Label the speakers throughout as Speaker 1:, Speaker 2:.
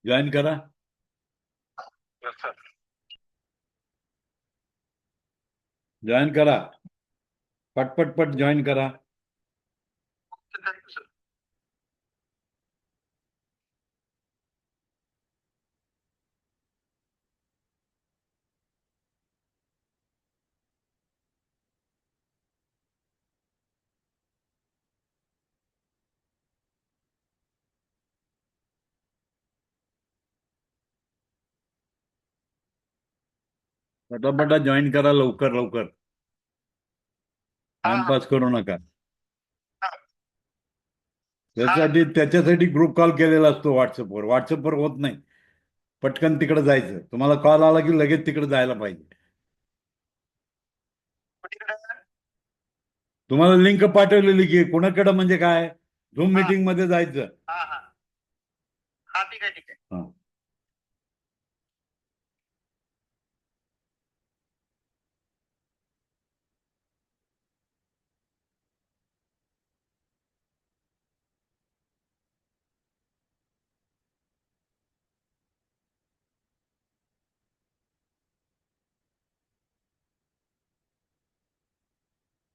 Speaker 1: Join करा. Join करा. पटपट जॉईन करा. पटापटा जॉईन करा लवकर लवकर. टाइमपास करू नका. त्याच्यासाठी ग्रुप कॉल केलेला असतो व्हॉट्सअपवर. व्हॉट्सअपवर होत नाही. पटकन तिकडे जायचं. तुम्हाला कॉल आला की लगेच तिकडे जायला पाहिजे. तुम्हाला लिंक पाठवलेली की कोणाकडे म्हणजे काय झूम मीटिंग मध्ये जायचं. हा.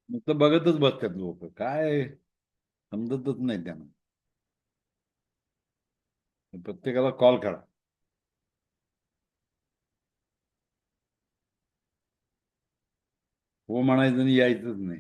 Speaker 1: नुसतं बघतच बसतात लोक. काय समजतच नाही त्यांना. प्रत्येकाला कॉल करा. हो म्हणायचं आणि यायचंच नाही.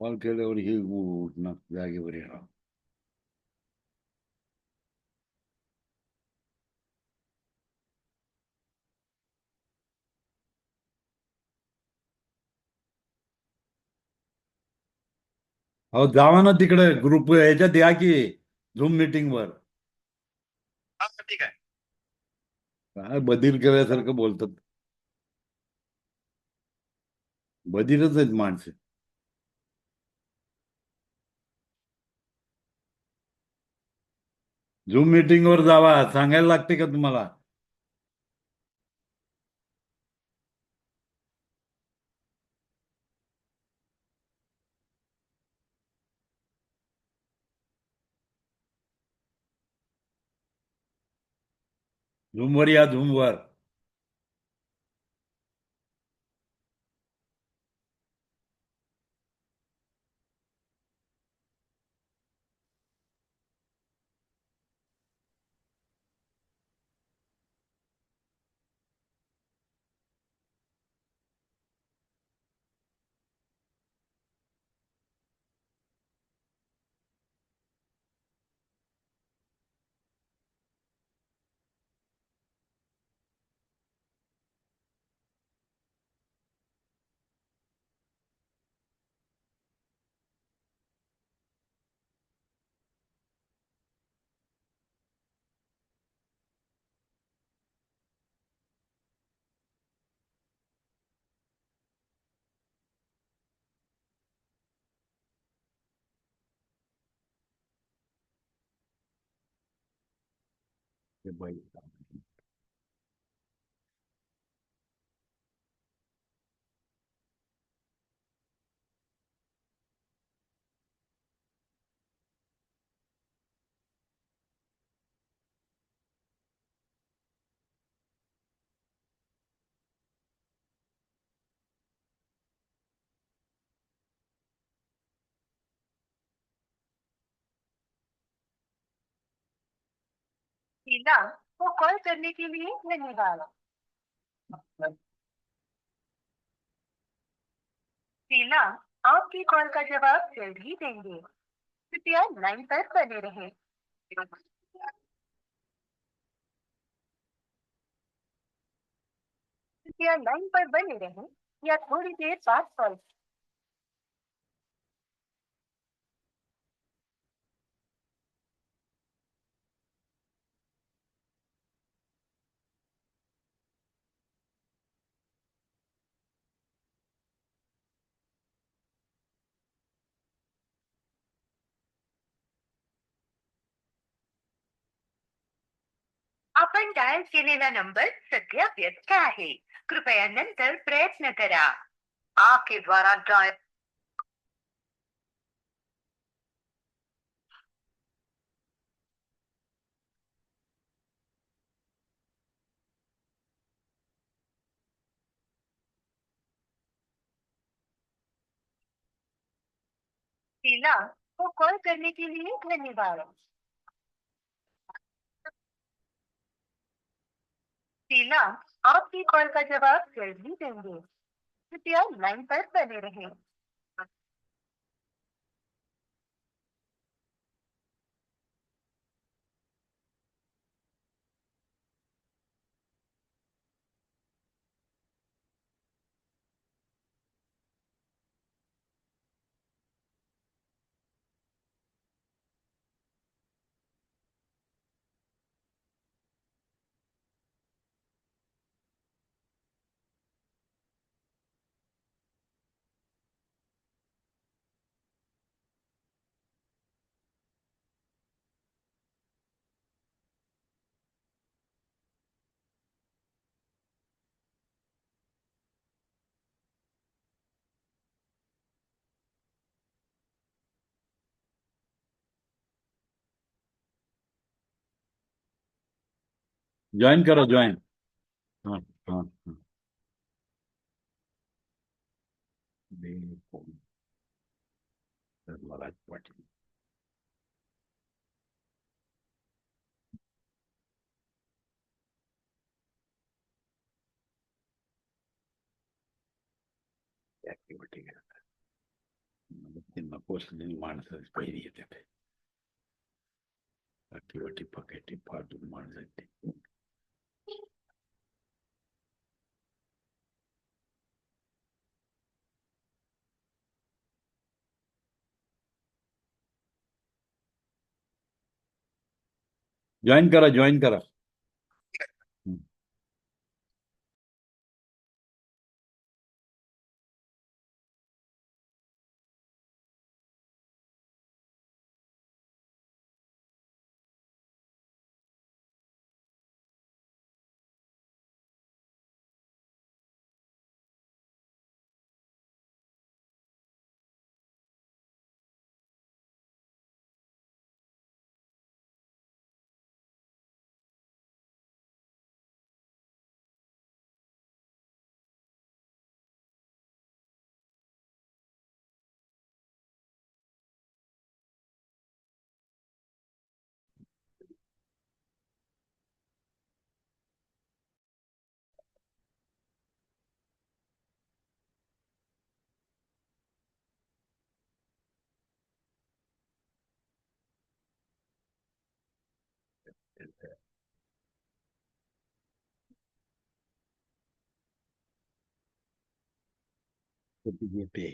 Speaker 1: कॉल केल्यावर हे उठणार जागेवर येणार. अहो जावा ना तिकडे ग्रुप याच्यात या की झूम मीटिंग वर. काय बधीर केल्यासारखं बोलतात. बधीरच आहेत माणसं. झूम मीटिंग वर जावा सांगायला लागते का तुम्हाला. झूम वर या झूम वर. ते बाई.
Speaker 2: शीला को कॉल करने के लिए धन्यवाद. शीला आपकी कॉल का जवाब जल्द ही देंगे. कृपया लाइन पर बने रहें. कृपया लाइन पर बने रहें या थोड़ी देर बाद कॉल. आपण डायल केलेला नंबर सध्या व्यस्त आहे. कृपया नंतर प्रयत्न करा. आपके द्वारा डायल शीला को कॉल करने के लिए धन्यवाद. शीला, आपकी कॉल का जवाब जल्द ही देंगे. कृपया लाइन पर बने रहें.
Speaker 1: जॉईन करा जॉईन. हां हां हां. बिलकुल. तर मला वाटेल ऍक्टिव्हिटी त्यांना पोचलेली माणसं पहिली येतात. ऍक्टिव्हिटी पकेटी फाटून माणसं येते. जॉईन करा जॉईन करा. हं. किती येते.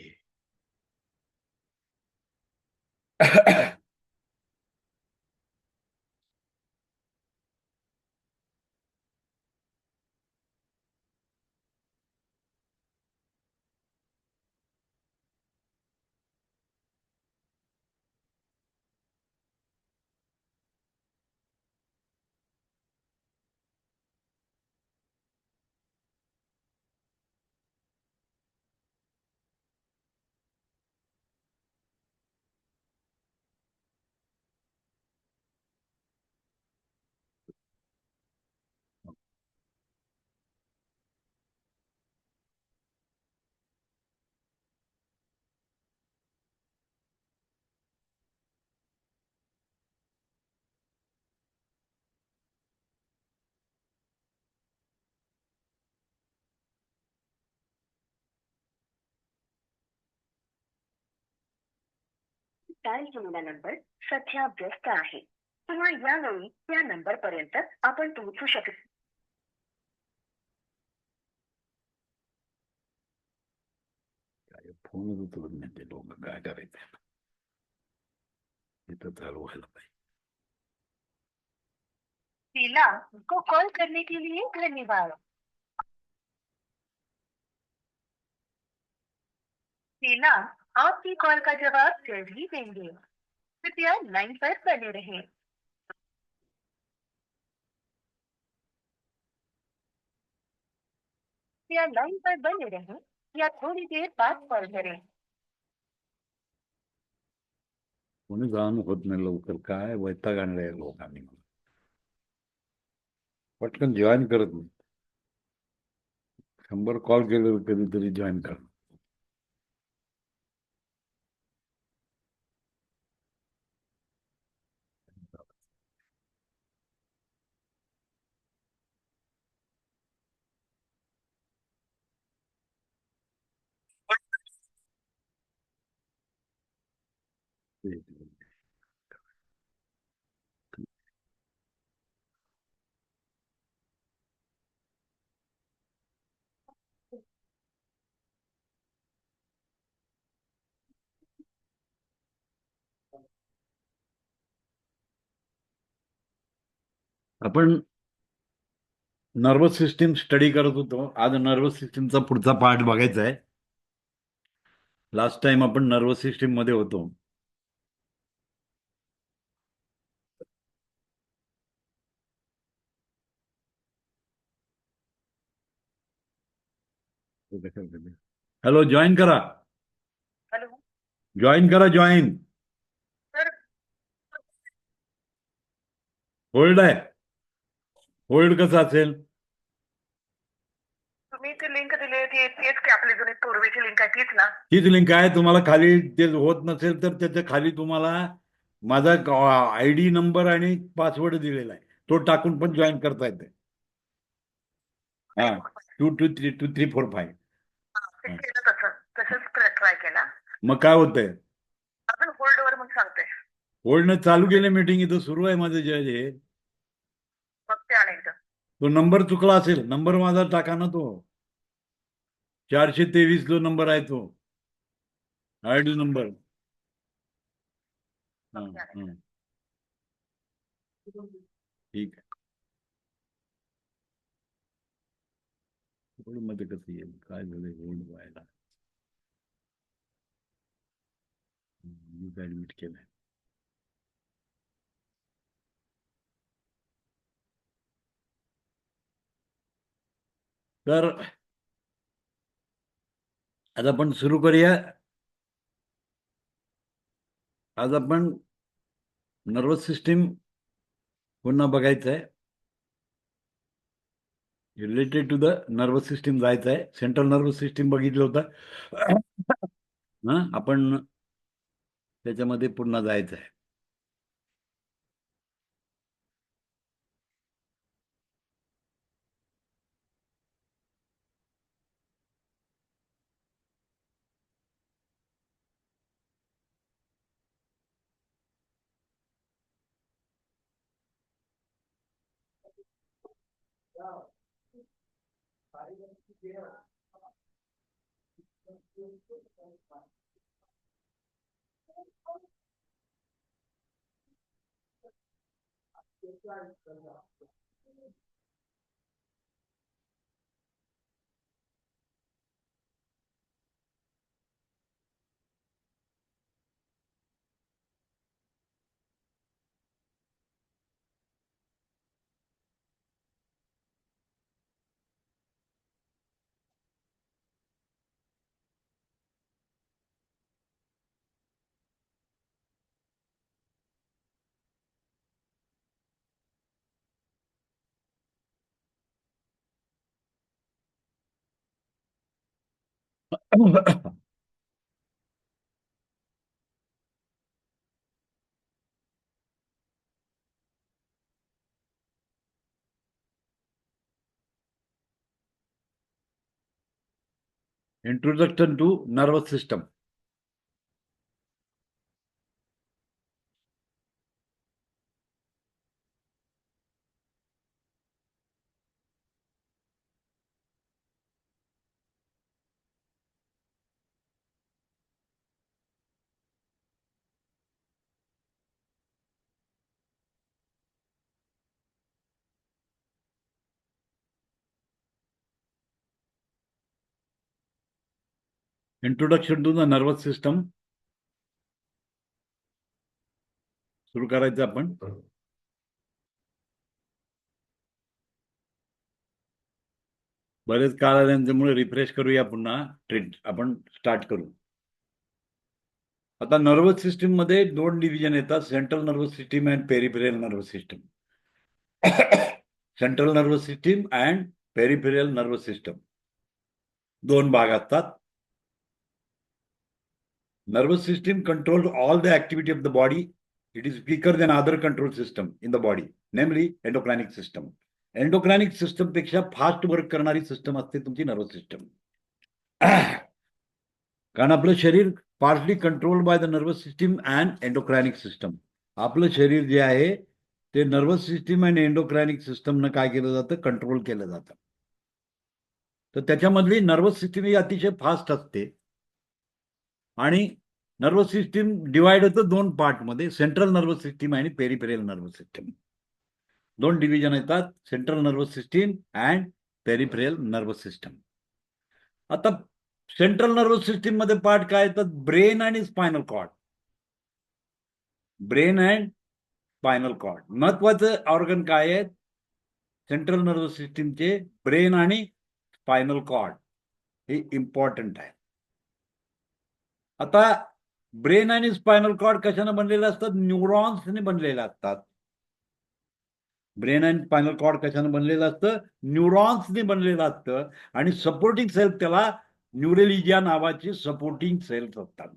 Speaker 2: डायल केलेला नंबर सध्या व्यस्त आहे. किंवा यावेळी त्या नंबरपर्यंत आपण पोहोचू शकत.
Speaker 1: काय फोनच उचलत नाही ते लोक. काय करायचं तिथं चालू व्हायला पाहिजे.
Speaker 2: शीला को कॉल करने के लिए धन्यवाद. शीला, आपकी कॉल का जवाब जल्द ही देंगे. कृपया लाइन पर बने रहें. कृपया लाइन पर बने रहें या थोड़ी देर बाद कॉल करें।
Speaker 1: कोणी जाण होत नाही लवकर, काय वैताग आणलाय लोकांनी. पटकन जॉईन करत नाही. 100 कॉल केले कधीतरी जॉईन कर. आपण नर्वस सिस्टीम स्टडी करत होतो. आज नर्वस सिस्टीमचा पुढचा पार्ट बघायचा आहे. लास्ट टाइम आपण नर्वस सिस्टीम मध्ये होतो. हॅलो, जॉईन करा.
Speaker 2: हॅलो
Speaker 1: जॉईन करा, जॉईन.
Speaker 2: सर,
Speaker 1: होल्ड आहे. होल्ड कसं असेल?
Speaker 2: तुम्ही ती लिंक दिली ती तेच की आपली जुनी पूर्वीची लिंक आहे तीच ना?
Speaker 1: हीच लिंक आहे. तुम्हाला खाली ते होत नसेल तर त्याच्या खाली तुम्हाला माझा ID नंबर आणि पासवर्ड दिलेला आहे. तो टाकून पण जॉईन करता येते. हा, 2232445.
Speaker 2: ते केलं तसंच ट्राय केला.
Speaker 1: मग काय होतंय?
Speaker 2: अजून होल्डवर म्हणून सांगते.
Speaker 1: होल्डनं चालू केले मीटिंग. इथं सुरू आहे माझं जज हे.
Speaker 2: बघते आणि एकदा.
Speaker 1: तो नंबर चुकला असेल. नंबर माझा टाका ना तो. 423 जो नंबर आहे तो ID नंबर. ठीक आहे. मध्ये कसं येईल, काय झालं होल्ड व्हायला? ऍडमिट केलंय. तर आज आपण सुरू करूया. आज आपण नर्वस सिस्टीम पुन्हा बघायचं आहे. Related to the nervous system जायचं आहे. सेंट्रल नर्वस सिस्टीम बघितलं होतं. आपण त्याच्यामध्ये पुन्हा जायचं आहे. Introduction to nervous system. Introduction to the nervous system सुरू करायचं आपण. बरेच काळ आल्यामुळे रिफ्रेश करूया पुन्हा ट्रीट आपण स्टार्ट करू. आता नर्वस सिस्टीम मध्ये दोन डिव्हिजन येतात, central nervous system and peripheral nervous system. Central nervous system and peripheral nervous system दोन भाग असतात. Nervous system controls all the activity of the body. It is weaker than other control system in the body, namely endocrinic system. Endocrinic system पेक्षा fast work करणारी system असते तुमची nervous system. कारण आपलं शरीर partly controlled by the nervous system and endocrinic system. आपलं शरीर जे आहे ते नर्वस सिस्टीम आणि एंडोक्रानिक सिस्टमनं काय केलं जातं, कंट्रोल केलं जातं. तर त्याच्यामधली नर्वस सिस्टीम ही अतिशय फास्ट असते. आणि नर्वस सिस्टीम डिवाइड होतं दोन पार्टमध्ये, सेंट्रल नर्वस सिस्टीम आणि पेरिफेरल नर्वस सिस्टीम. दोन डिव्हिजन येतात, central nervous system and peripheral nervous system. आता सेंट्रल नर्वस सिस्टीम मध्ये पार्ट काय येतात, ब्रेन आणि spinal cord. Brain and spinal cord महत्वाचं ऑर्गन काय आहेत सेंट्रल नर्वस सिस्टीमचे, ब्रेन आणि स्पायनल कॉर्ड हे इम्पॉर्टंट आहे. आता ब्रेन आणि स्पायनल कॉर्ड कशाने बनलेले असतात, न्यूरॉन्सने बनलेले असतात. ब्रेन अँड स्पायनल कॉर्ड कशाने बनलेलं असतं, न्यूरॉन्सने बनलेलं असतं. आणि सपोर्टिंग सेल्स त्याला न्यूरेलिजिया नावाची सपोर्टिंग सेल्स असतात.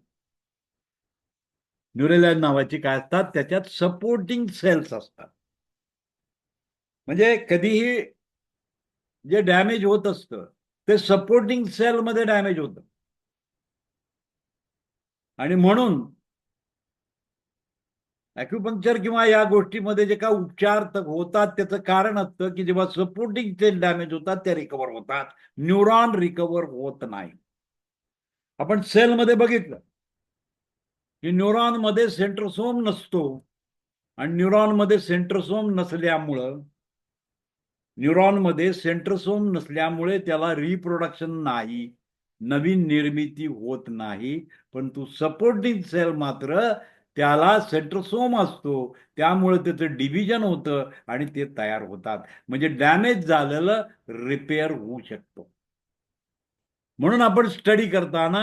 Speaker 1: न्यूरेलिया नावाची काय असतात, त्याच्यात सपोर्टिंग सेल्स असतात. म्हणजे कधीही जे डॅमेज होत असतं ते सपोर्टिंग सेलमध्ये डॅमेज होतं. आणि म्हणून ॲक्युपंक्चर किंवा या गोष्टीमध्ये जे काय उपचार होतात त्याचं कारण असतं की जेव्हा सपोर्टिंग सेल डॅमेज होतात त्या रिकवर होतात, न्यूरॉन रिकवर होत नाही. आपण सेलमध्ये बघितलं की न्यूरॉनमध्ये सेंट्रोसोम नसतो. आणि न्यूरॉनमध्ये सेंट्रोसोम नसल्यामुळे त्याला रिप्रोडक्शन नाही, नवीन निर्मिती होत नाही. परंतु सपोर्टिंग सेल मात्र त्याला सेंट्रोसोम असतो, त्यामुळे त्याचं डिव्हिजन होतं आणि ते तयार होतात. म्हणजे डॅमेज झालेलं रिपेअर होऊ शकतो. म्हणून आपण स्टडी करताना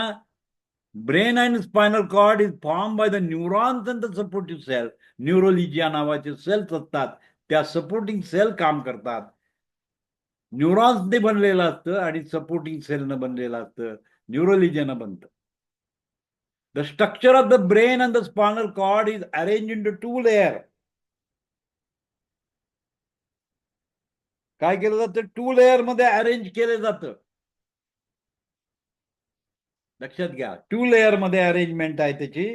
Speaker 1: brain and spinal cord is form by the neurons and the supportive cell. Neuroglia नावाचे सेल्स असतात, त्या सपोर्टिंग सेल काम करतात. न्यूरॉन्सने बनलेलं असतं आणि सपोर्टिंग सेलनं बनलेलं असतं, न्यूरोलिजियानं बनतं. The structure of the brain and the spinal cord is arranged into two layers. काय केलं जातं, टू लेअर मध्ये अरेंज केलं जातं. लक्षात घ्या, टू लेअर मध्ये अरेंजमेंट आहे त्याची.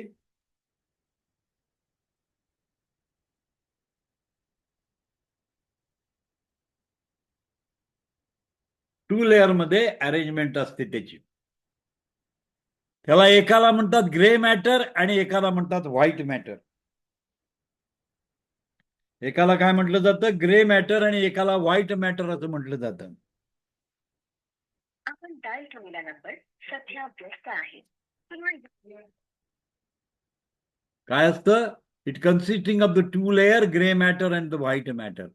Speaker 1: टू लेअर मध्ये अरेंजमेंट असते त्याची. त्याला एकाला म्हणतात ग्रे मॅटर आणि एकाला म्हणतात व्हाईट मॅटर. एकाला काय म्हटलं जातं, ग्रे मॅटर, आणि एकाला व्हाईट मॅटर असं म्हटलं जातं.
Speaker 2: आपण डायल केलेला नंबर सध्या व्यस्त आहे.
Speaker 1: काय असतं, it consisting of the two layer, grey matter and the white मॅटर.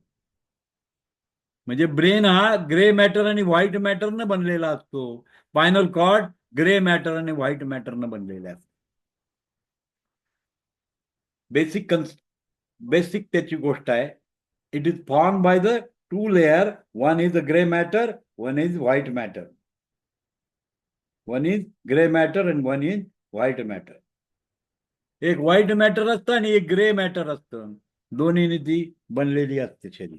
Speaker 1: म्हणजे ब्रेन हा ग्रे मॅटर आणि व्हाईट मॅटरनं बनलेला असतो, स्पायनल कॉर्ड ग्रे मॅटर आणि व्हाईट मॅटरनं बनलेला असतो. बेसिक त्याची गोष्ट आहे. It is form by the two layer, one is the grey matter, one is white matter. One is grey matter and one is white matter. एक white matter असतं आणि एक ग्रे मॅटर असतं, दोन्हीने ती बनलेली असते शरीर.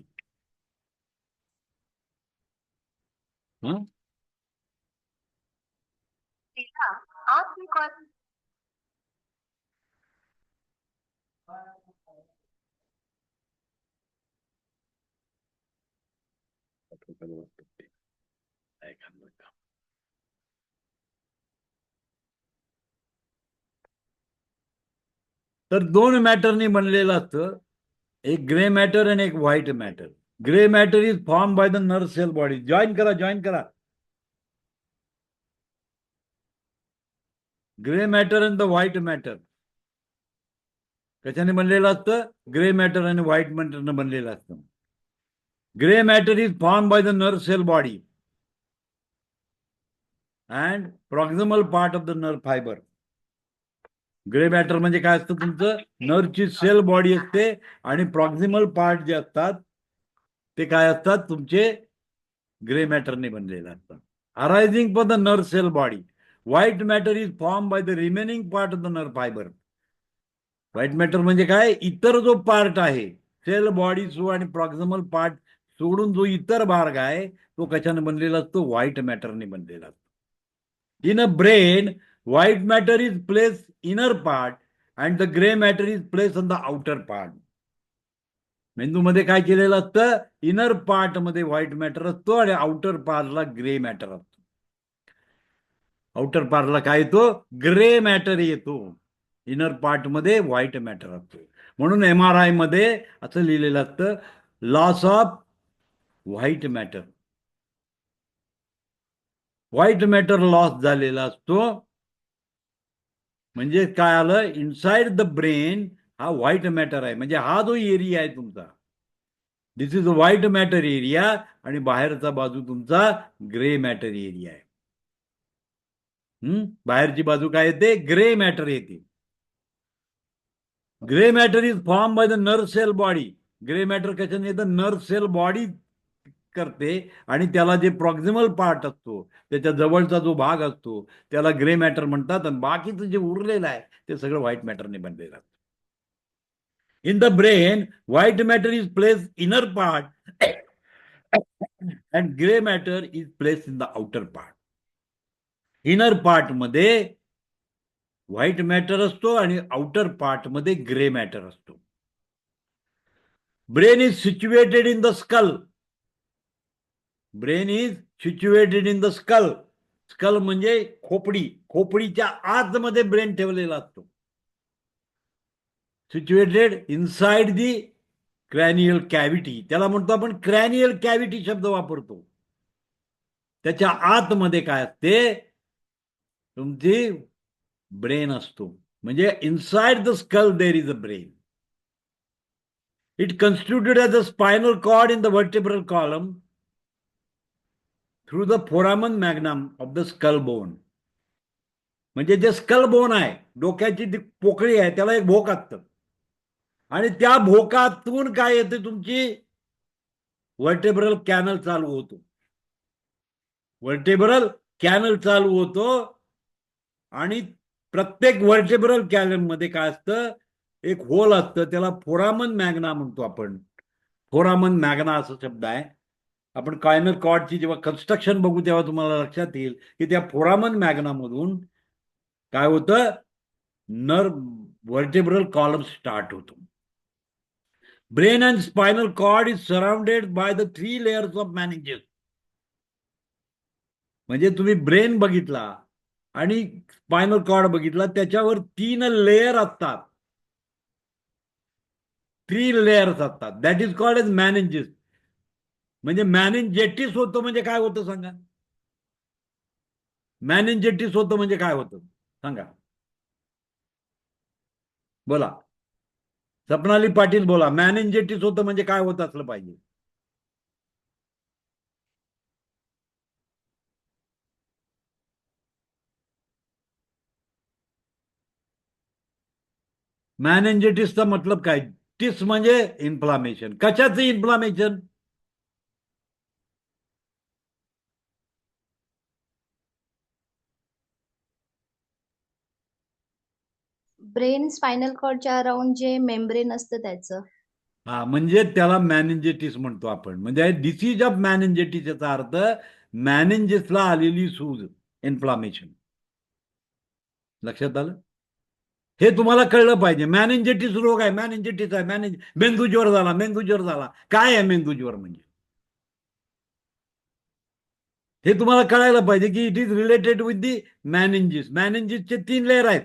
Speaker 2: आपकी कॉल
Speaker 1: तर दोन मॅटरनी बनलेलं असतं, एक ग्रे मॅटर आणि एक white matter. Grey matter is form by the nerve cell body. Join करा. Grey matter and the white matter कशाने बनलेलं असतं, ग्रे मॅटर आणि व्हाईट मॅटरनं बनलेलं असतं. Grey matter is form by the nerve cell body. And proximal part of the nerve fibre. Grey matter म्हणजे काय असतं तुमचं, नर्वची सेल बॉडी असते आणि प्रॉक्झिमल पार्ट जे असतात ते काय असतात तुमचे ग्रे मॅटरने बनलेले असतात. Arising for the nerve cell body, white matter is form by the remaining part of the nerve fibre. व्हाईट मॅटर म्हणजे काय, इतर जो पार्ट आहे सेल बॉडी आणि प्रॉक्झिमल पार्ट सोडून जो इतर भाग आहे तो कशाने बनलेला असतो, व्हाईट मॅटरने बनलेला असतो. In a brain, white matter is place inner part and the grey matter is place on the outer part. मेंदूमध्ये काय केलेलं असतं, इनर पार्ट मध्ये व्हाईट मॅटर असतो आणि आउटर पार्टला ग्रे मॅटर असतो. आउटर पार्टला काय येतो, ग्रे मॅटर येतो. इनर पार्ट मध्ये व्हाईट मॅटर असतो. म्हणून MRI मध्ये असं लिहिलेलं असतं, loss off white matter. White matter loss झालेला असतो. म्हणजे काय आलं, इनसाइड द ब्रेन हा व्हाईट मॅटर आहे. म्हणजे हा जो एरिया आहे तुमचा, दिस इज व्हाईट मॅटर एरिया, आणि बाहेरचा बाजू तुमचा ग्रे मॅटर एरिया आहे. बाहेरची बाजू काय येते, ग्रे मॅटर येते. Grey matter is form by the nerve cell body. Grey matter कशाने येतं, नर्व सेल बॉडी करते आणि त्याला जे प्रॉक्झिमल पार्ट असतो त्याच्या जवळचा जो भाग असतो त्याला ग्रे मॅटर म्हणतात, आणि बाकीचं जे उरलेलं आहे ते सगळं व्हाईट मॅटरने बनलेलं असतं. In the brain, white matter is place inner part and grey matter is place in the outer part. Inner part मध्ये व्हाईट मॅटर असतो आणि आउटर पार्ट मध्ये ग्रे मॅटर असतो. Brain is situated in the skull. Brain is situated in the skull. Skull म्हणजे खोपडी. खोपडीच्या आतमध्ये brain ठेवलेला असतो. Situated inside the cranial cavity. त्याला म्हणतो आपण क्रॅनियल कॅव्हिटी शब्द वापरतो. त्याच्या आतमध्ये काय असते, तुमची ब्रेन असतो. म्हणजे inside the skull there is a brain. It constituted as a spinal cord in the vertebral column through the foramen magnum of the skull bone. म्हणजे जे स्कल बोन आहे, डोक्याची जी पोकळी आहे, त्याला एक भोक असतं आणि त्या भोकातून काय येते, तुमची वर्टेब्रल कॅनल चालू होतो. वर्टेब्रल कॅनल चालू होतो आणि प्रत्येक वर्टेब्रल कॅनल मध्ये काय असतं, एक होल असतं, त्याला फोरामन मॅग्ना म्हणतो आपण. फोरामन मॅग्ना असा शब्द आहे. आपण कायनल कॉर्डची जेव्हा कन्स्ट्रक्शन बघू तेव्हा तुम्हाला लक्षात येईल की त्या फोरामन मॅग्नामधून काय होतं, नर्व वर्टेब्रल कॉलम स्टार्ट होतो. Brain and spinal cord is surrounded by the 3 layers of meninges. म्हणजे तुम्ही ब्रेन बघितला आणि स्पायनल कॉर्ड बघितला, त्याच्यावर 3 लेयर असतात. 3 लेयर्स असतात. That is called as meninges. म्हणजे मॅनेंजेटिस होतं म्हणजे काय होतं सांगा. मॅनेंजेटिस होतं म्हणजे काय होतं सांगा, बोला. सपनाली पाटील बोला, मॅनेंजेटिस होतं म्हणजे काय होत असलं पाहिजे. मॅनेंजेटिसचा मतलब काय, टिस म्हणजे इन्फ्लामेशन. कशाचं इन्फ्लामेशन,
Speaker 3: ब्रेन स्पायनल कॉर्डच्या अराउंड जे मेम्ब्रेन असतं त्याचं.
Speaker 1: हा, म्हणजे त्याला मॅनेंजेटिस म्हणतो आपण. म्हणजे डिसीज ऑफ मॅनेंजेटिस याचा अर्थ मॅनेंजेसला आलेली सूज, इन्फ्लामेशन. लक्षात आलं, हे तुम्हाला कळलं पाहिजे. मॅनेंजेटिस रोग आहे, मॅनेंजेटिस आहे, मेंदू ज्वर झाला, मेंदू ज्वर झाला. काय आहे मेंदू ज्वर म्हणजे, हे तुम्हाला कळायला पाहिजे की it is related with the meninges. मॅनेंजिसचे 3 लेअर आहेत,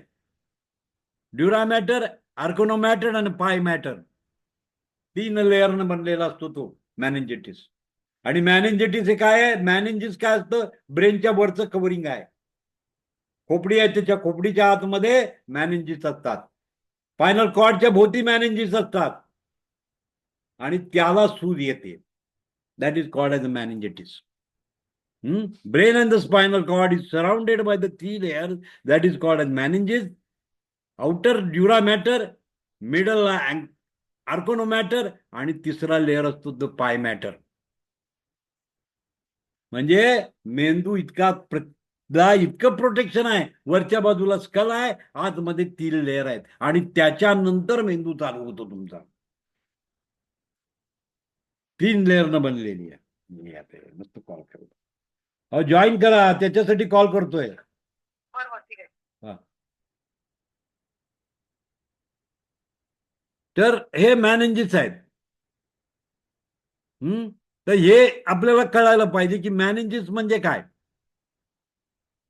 Speaker 1: ड्युरा मॅटर, आर्कोनोमॅटर आणि पाय मॅटर. 3 लेअरनं बनलेला असतो तो मॅनेंजेटिस. आणि मॅनेंजेटिस हे काय आहे, मॅनेंजिस काय असतं, ब्रेनच्या वरचं कव्हरिंग आहे. खोपडी आहे, त्याच्या खोपडीच्या आतमध्ये मॅनेंजिस असतात. स्पायनल कॉर्डच्या भोवती मॅनेंजिस असतात आणि त्याला सूज येते. That is called as a meningitis. Brain and the spinal cord is surrounded by the three layers that is called as meninges, outer dura matter, middle arconomatter आणि तिसरा लेअर असतो द पाय मॅटर. म्हणजे मेंदू इतकं प्रोटेक्शन आहे, वरच्या बाजूला स्कल आहे, आतमध्ये 3 लेअर आहेत आणि त्याच्यानंतर मेंदू चालू होतो तुमचा. 3 लेअरनं बनलेली आहे. मस्त कॉल करतो, जॉईन करा, त्याच्यासाठी कॉल करतोय. तर हे मॅनेंजिस आहेत. तर हे आपल्याला कळायला पाहिजे की मॅनेंजिस म्हणजे काय.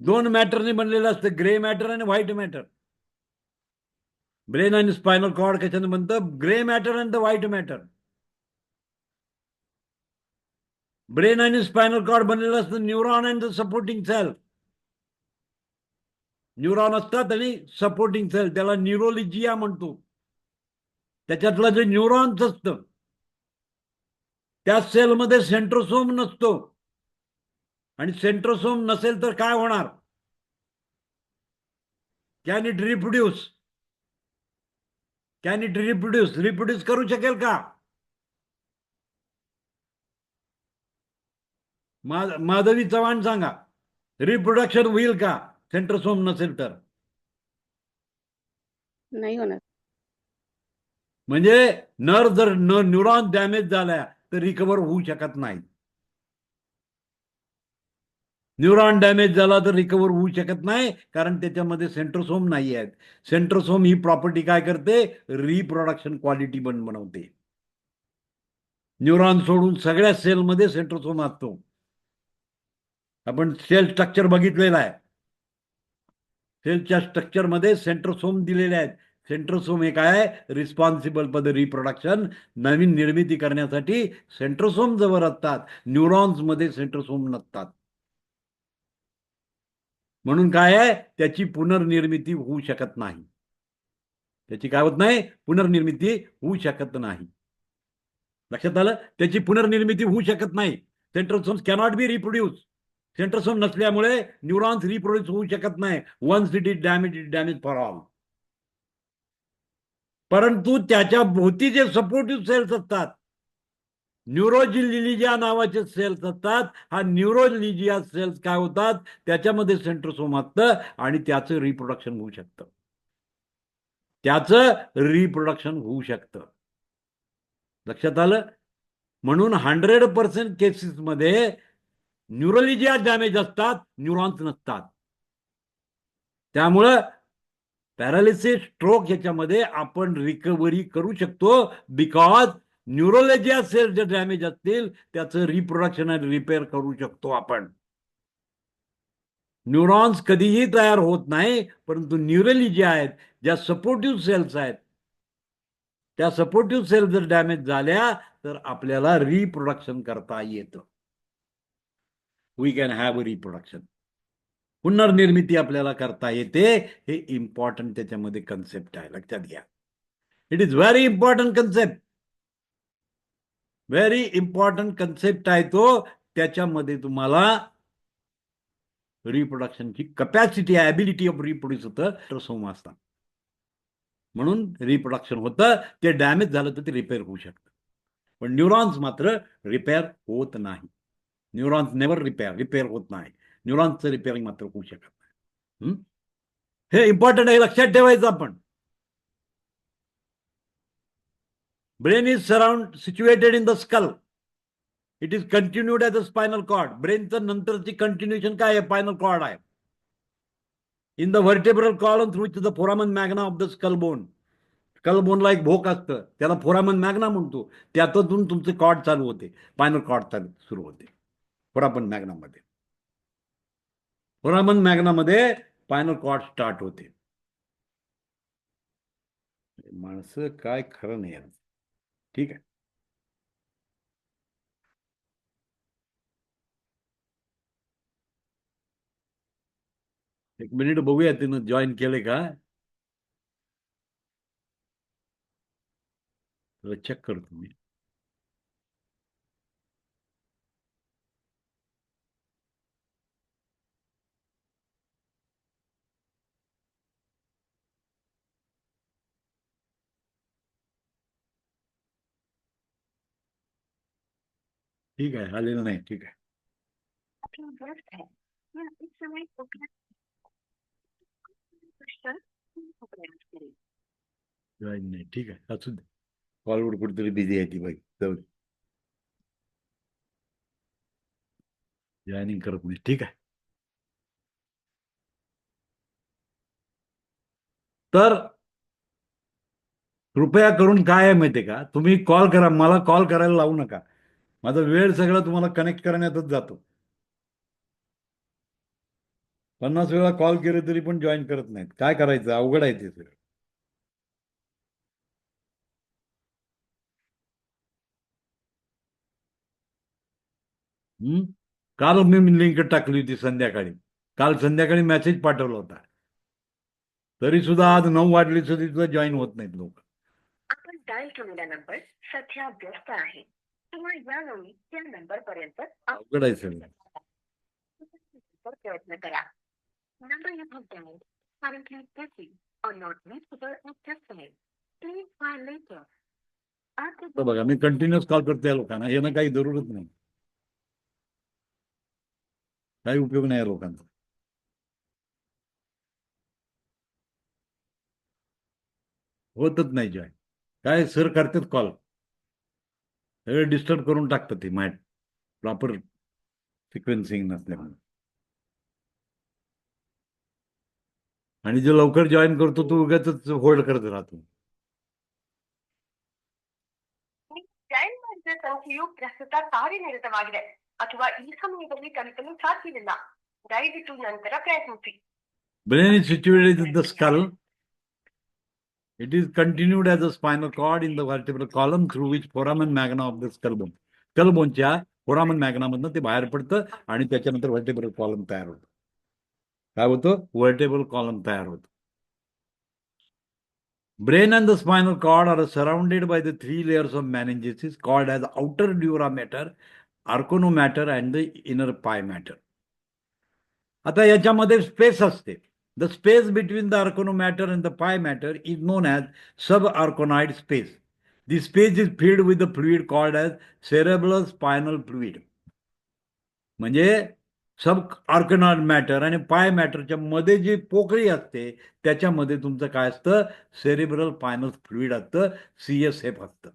Speaker 1: 2 मॅटरने बनलेलं असतं, ग्रे मॅटर आणि व्हाईट मॅटर. ब्रेन आणि स्पायनल कॉर्ड कशाने बनतं, grey matter and the white matter. Brain आणि स्पायनल कॉर्ड बनलेलं असतं neuron and the supporting cell. Neuron असतात आणि सपोर्टिंग सेल, त्याला न्यूरोलिजिया म्हणतो. त्याच्यातलं जे न्यूरॉन्स असतं त्या सेलमध्ये सेंट्रोसोम नसतो, आणि सेंट्रोसोम नसेल तर काय होणार, कॅन इट रिप्रोड्यूस, रिप्रोड्यूस करू शकेल का. माधवी चव्हाण सांगा, रिप्रोडक्शन होईल का सेंट्रोसोम नसेल तर.
Speaker 4: नाही होणार.
Speaker 1: म्हणजे जर न्यूरॉन डॅमेज झाला तर रिकवर होऊ शकत नाही. न्यूरॉन डॅमेज झाला तर रिकवर होऊ शकत नाही, कारण त्याच्यामध्ये सेंट्रोसोम नाही आहेत. सेंट्रोसोम ही प्रॉपर्टी काय करते, रिप्रोडक्शन क्वालिटी बनवते. न्यूरॉन सोडून सगळ्या सेलमध्ये सेंट्रोसोम असतो. आपण सेल स्ट्रक्चर बघितलेलं आहे. सेलच्या स्ट्रक्चरमध्ये सेंट्रोसोम दिलेले आहेत. सेंट्रोसोम हे काय, रिस्पॉन्सिबल फॉर द रिप्रोडक्शन, नवीन निर्मिती करण्यासाठी सेंट्रोसोम जवळ असतात. न्यूरॉन्समध्ये सेंट्रोसोम नसतात. म्हणून काय आहे, त्याची पुनर्निर्मिती होऊ शकत नाही. त्याची काय होत नाही, पुनर्निर्मिती होऊ शकत नाही. लक्षात आलं, त्याची पुनर्निर्मिती होऊ शकत नाही. Centrosomes cannot be reproduce. Centrosome नसल्यामुळे न्यूरॉन्स रिप्रोड्यूस होऊ शकत नाही. Once it is damage for all. परंतु त्याच्या भोवती जे सपोर्टिव्ह सेल्स असतात, न्यूरोलिजिया नावाचे सेल्स असतात. हा न्यूरोलिजिया सेल्स काय होतात, त्याच्यामध्ये सेंट्रोसोम असतं आणि त्याचं रिप्रोडक्शन होऊ शकतं. लक्षात आलं. म्हणून 100% केसेसमध्ये न्यूरोलिजिया डॅमेज असतात, न्यूरॉन्स नसतात. त्यामुळं पॅरालिसिस, स्ट्रोक याच्यामध्ये आपण रिकव्हरी करू शकतो, बिकॉज न्यूरोलॉजिया सेल जे डॅमेज असतील त्याचं रिप्रोडक्शन आणि रिपेअर करू शकतो आपण. न्यूरॉन्स कधीही तयार होत नाही, परंतु न्यूरोलॉजिया आहेत, ज्या सपोर्टिव्ह सेल्स आहेत, त्या सपोर्टिव्ह सेल जर डॅमेज झाल्या तर आपल्याला रिप्रोडक्शन करता येतं. We can have a reproduction. पुनर्निर्मिती आपल्याला करता येते. हे इम्पॉर्टंट त्याच्यामध्ये कन्सेप्ट आहे, लक्षात घ्या. It is very important concept. Very important concept आहे तो. त्याच्यामध्ये तुम्हाला रिप्रोडक्शनची कपॅसिटी, ॲबिलिटी ऑफ रिप्रोड्यूस होतं, सोम असतात. म्हणून रिप्रोडक्शन होतं. ते डॅमेज झालं तर ते रिपेअर होऊ शकतं. पण न्यूरॉन्स मात्र रिपेअर होत नाही. न्यूरॉन्स नेव्हर रिपेअर होत नाही. न्यूरॉन्सचं रिपेअरिंग मात्र होऊ शकत नाही. हे इम्पॉर्टंट आहे, लक्षात ठेवायचं आपण. Brain is situated in the skull. It is continued as a spinal cord. ब्रेनचं नंतरची कंटिन्युएशन काय आहे, स्पायनल कॉर्ड आहे. In the vertebral column through the foramen magna of the skull bone. Skull बोनला एक भोक असतं, त्याला फोरामन मॅग्ना म्हणतो. त्यातून तुमचे कॉर्ड चालू होते, स्पायनल कॉर्ड सुरू होते फोरामन मॅग्नामध्ये. फोरामन मॅग्नामध्ये स्पायनल कॉर्ड स्टार्ट होते. माणसं काय खरं नाही. ठीक आहे. एक मिनिट बघूया तिनं जॉईन केले का, चेक करतो मी. ठीक आहे, आलेलं नाही. ठीक आहे.
Speaker 2: आपके व्यस्त है या इस समय उपलब्ध क्वेश्चन को प्रयास करें।
Speaker 1: जॉईन नाही. ठीक आहे, असू दे. कॉलवर कुठेतरी बिझी आहे ती बाई. जाऊ दे. जॉईनिंग करत नाही. ठीक आहे. तर कृपया करून काय आहे माहितीये का, तुम्ही कॉल करा, मला कॉल करायला लावू नका. माझा वेळ सगळा तुम्हाला कनेक्ट करण्यातच जातो. 50 वेळा कॉल केले तरी पण जॉईन करत नाहीत. काय करायचं, अवघड आहे ते सगळं. हम्म. काल मी लिंक टाकली होती संध्याकाळी. काल संध्याकाळी मेसेज पाठवला होता. तरी सुद्धा आज 9 वाजले सुद्धा जॉईन होत नाहीत लोक.
Speaker 2: आपण डायल केलेला नंबर सध्या व्यस्त आहे किंवा यावेळी त्या नंबर पर्यंत
Speaker 1: अवघड आहे सगळं.
Speaker 2: प्रयत्न करा. Number you have dialed currently busy or not reachable at this time. Please try later.
Speaker 1: तर बघा, मी कंटिन्युअस कॉल करतो या लोकांना, येणं काही जरूरत नाही. काही उपयोग नाही या लोकांचा. होतच नाही जॉईन. काय सर करतात कॉल, सगळे डिस्टर्ब करून टाकतात ते माहिती, प्रॉपर सिक्वेन्सिंग नसल्यामुळे. आणि जो लवकर जॉईन करतो तो उगाच होल्ड करत राहतो.
Speaker 2: ಜೈನ್ ಮಾಡಿದ ಸಂಖ್ಯೆಯು ಪ್ರಸ್ತುತ ಕಾರ್ಯನಿರತವಾಗಿದೆ ಅಥವಾ ಈ ಸಮಯದಲ್ಲಿ ತಲುಪಲು ಸಾಧ್ಯವಿಲ್ಲ. ದಯವಿಟ್ಟು ನಂತರ ಪ್ರಯತ್ನಿಸಿ.
Speaker 1: Brain is situated in the skull. It is continued as a spinal cord in the vertebral column through which foramen magna of the skull bone. Skull boneच्या फोरामन मॅग्नामधनं ते बाहेर पडतं आणि त्याच्यानंतर व्हर्टेब्रल कॉलम तयार होतं. काय होतं? व्हर्टेब्रल कॉलम तयार होतं. Brain and the spinal cord are surrounded by the 3 layers of meninges called as outer dura mater, arcano mater and the inner pie mater. आता याच्यामध्ये स्पेस असते. The space between the arcanomatter and the pie matter is known as subarachnoid space. The space is filled with the fluid called as cerebral spinal fluid. म्हणजे सब arachnoid matter आणि पाय मॅटरच्या मध्ये जी पोकळी असते त्याच्यामध्ये तुमचं काय असतं, सेरिब्रल स्पायनल फ्लुइड असतं, CSF असतं.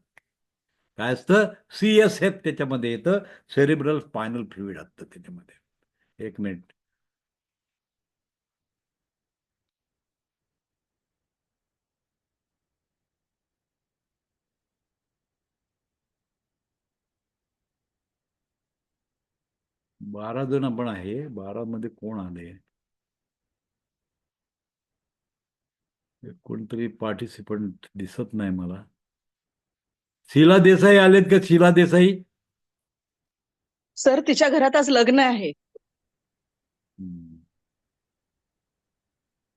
Speaker 1: काय असतं? CSF त्याच्यामध्ये येतं, सेरिब्रल स्पायनल फ्लुइड असतं त्याच्यामध्ये. एक मिनिट. बारा जण आपण आहे. 12 मध्ये कोण आले? कोणतरी पार्टिसिपंट दिसत नाही मला. शीला देसाई आलेत का? शीला देसाई.
Speaker 4: सर तिच्या घरात आज लग्न आहे.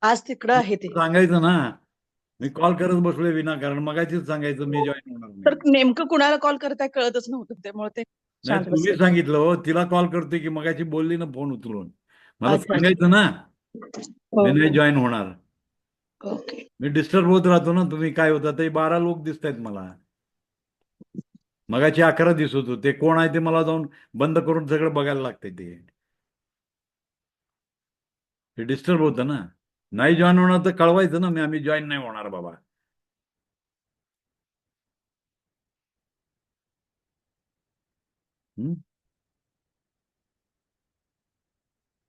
Speaker 4: आज तिकडं आहे ते.
Speaker 1: सांगायचं ना, मी कॉल करत बसलोय विनाकारण. मगाशीच सांगायचं मी जॉईन होणार
Speaker 4: तर
Speaker 1: नाही.
Speaker 4: नेमकं कुणाला कॉल करताय कळतच नव्हतं, त्यामुळे ते
Speaker 1: नाही,
Speaker 4: शांत
Speaker 1: तुम्ही
Speaker 4: बसले.
Speaker 1: सांगितलं हो, तिला कॉल करतोय की मगाशी बोलली ना फोन उचलून. मला
Speaker 4: अच्छा.
Speaker 1: सांगायचं ना, मी नाही
Speaker 4: ओके.
Speaker 1: जॉईन होणार.
Speaker 4: ओके.
Speaker 1: मी डिस्टर्ब होत राहतो ना. तुम्ही काय होता ते 12 लोक दिसत आहेत मला. मगाशी 11 दिसत होते. कोण आहे ते मला जाऊन बंद करून सगळं बघायला लागतंय ते डिस्टर्ब होतं ना. नाही जॉईन होणार तर कळवायचं ना, आम्ही जॉईन नाही होणार बाबा.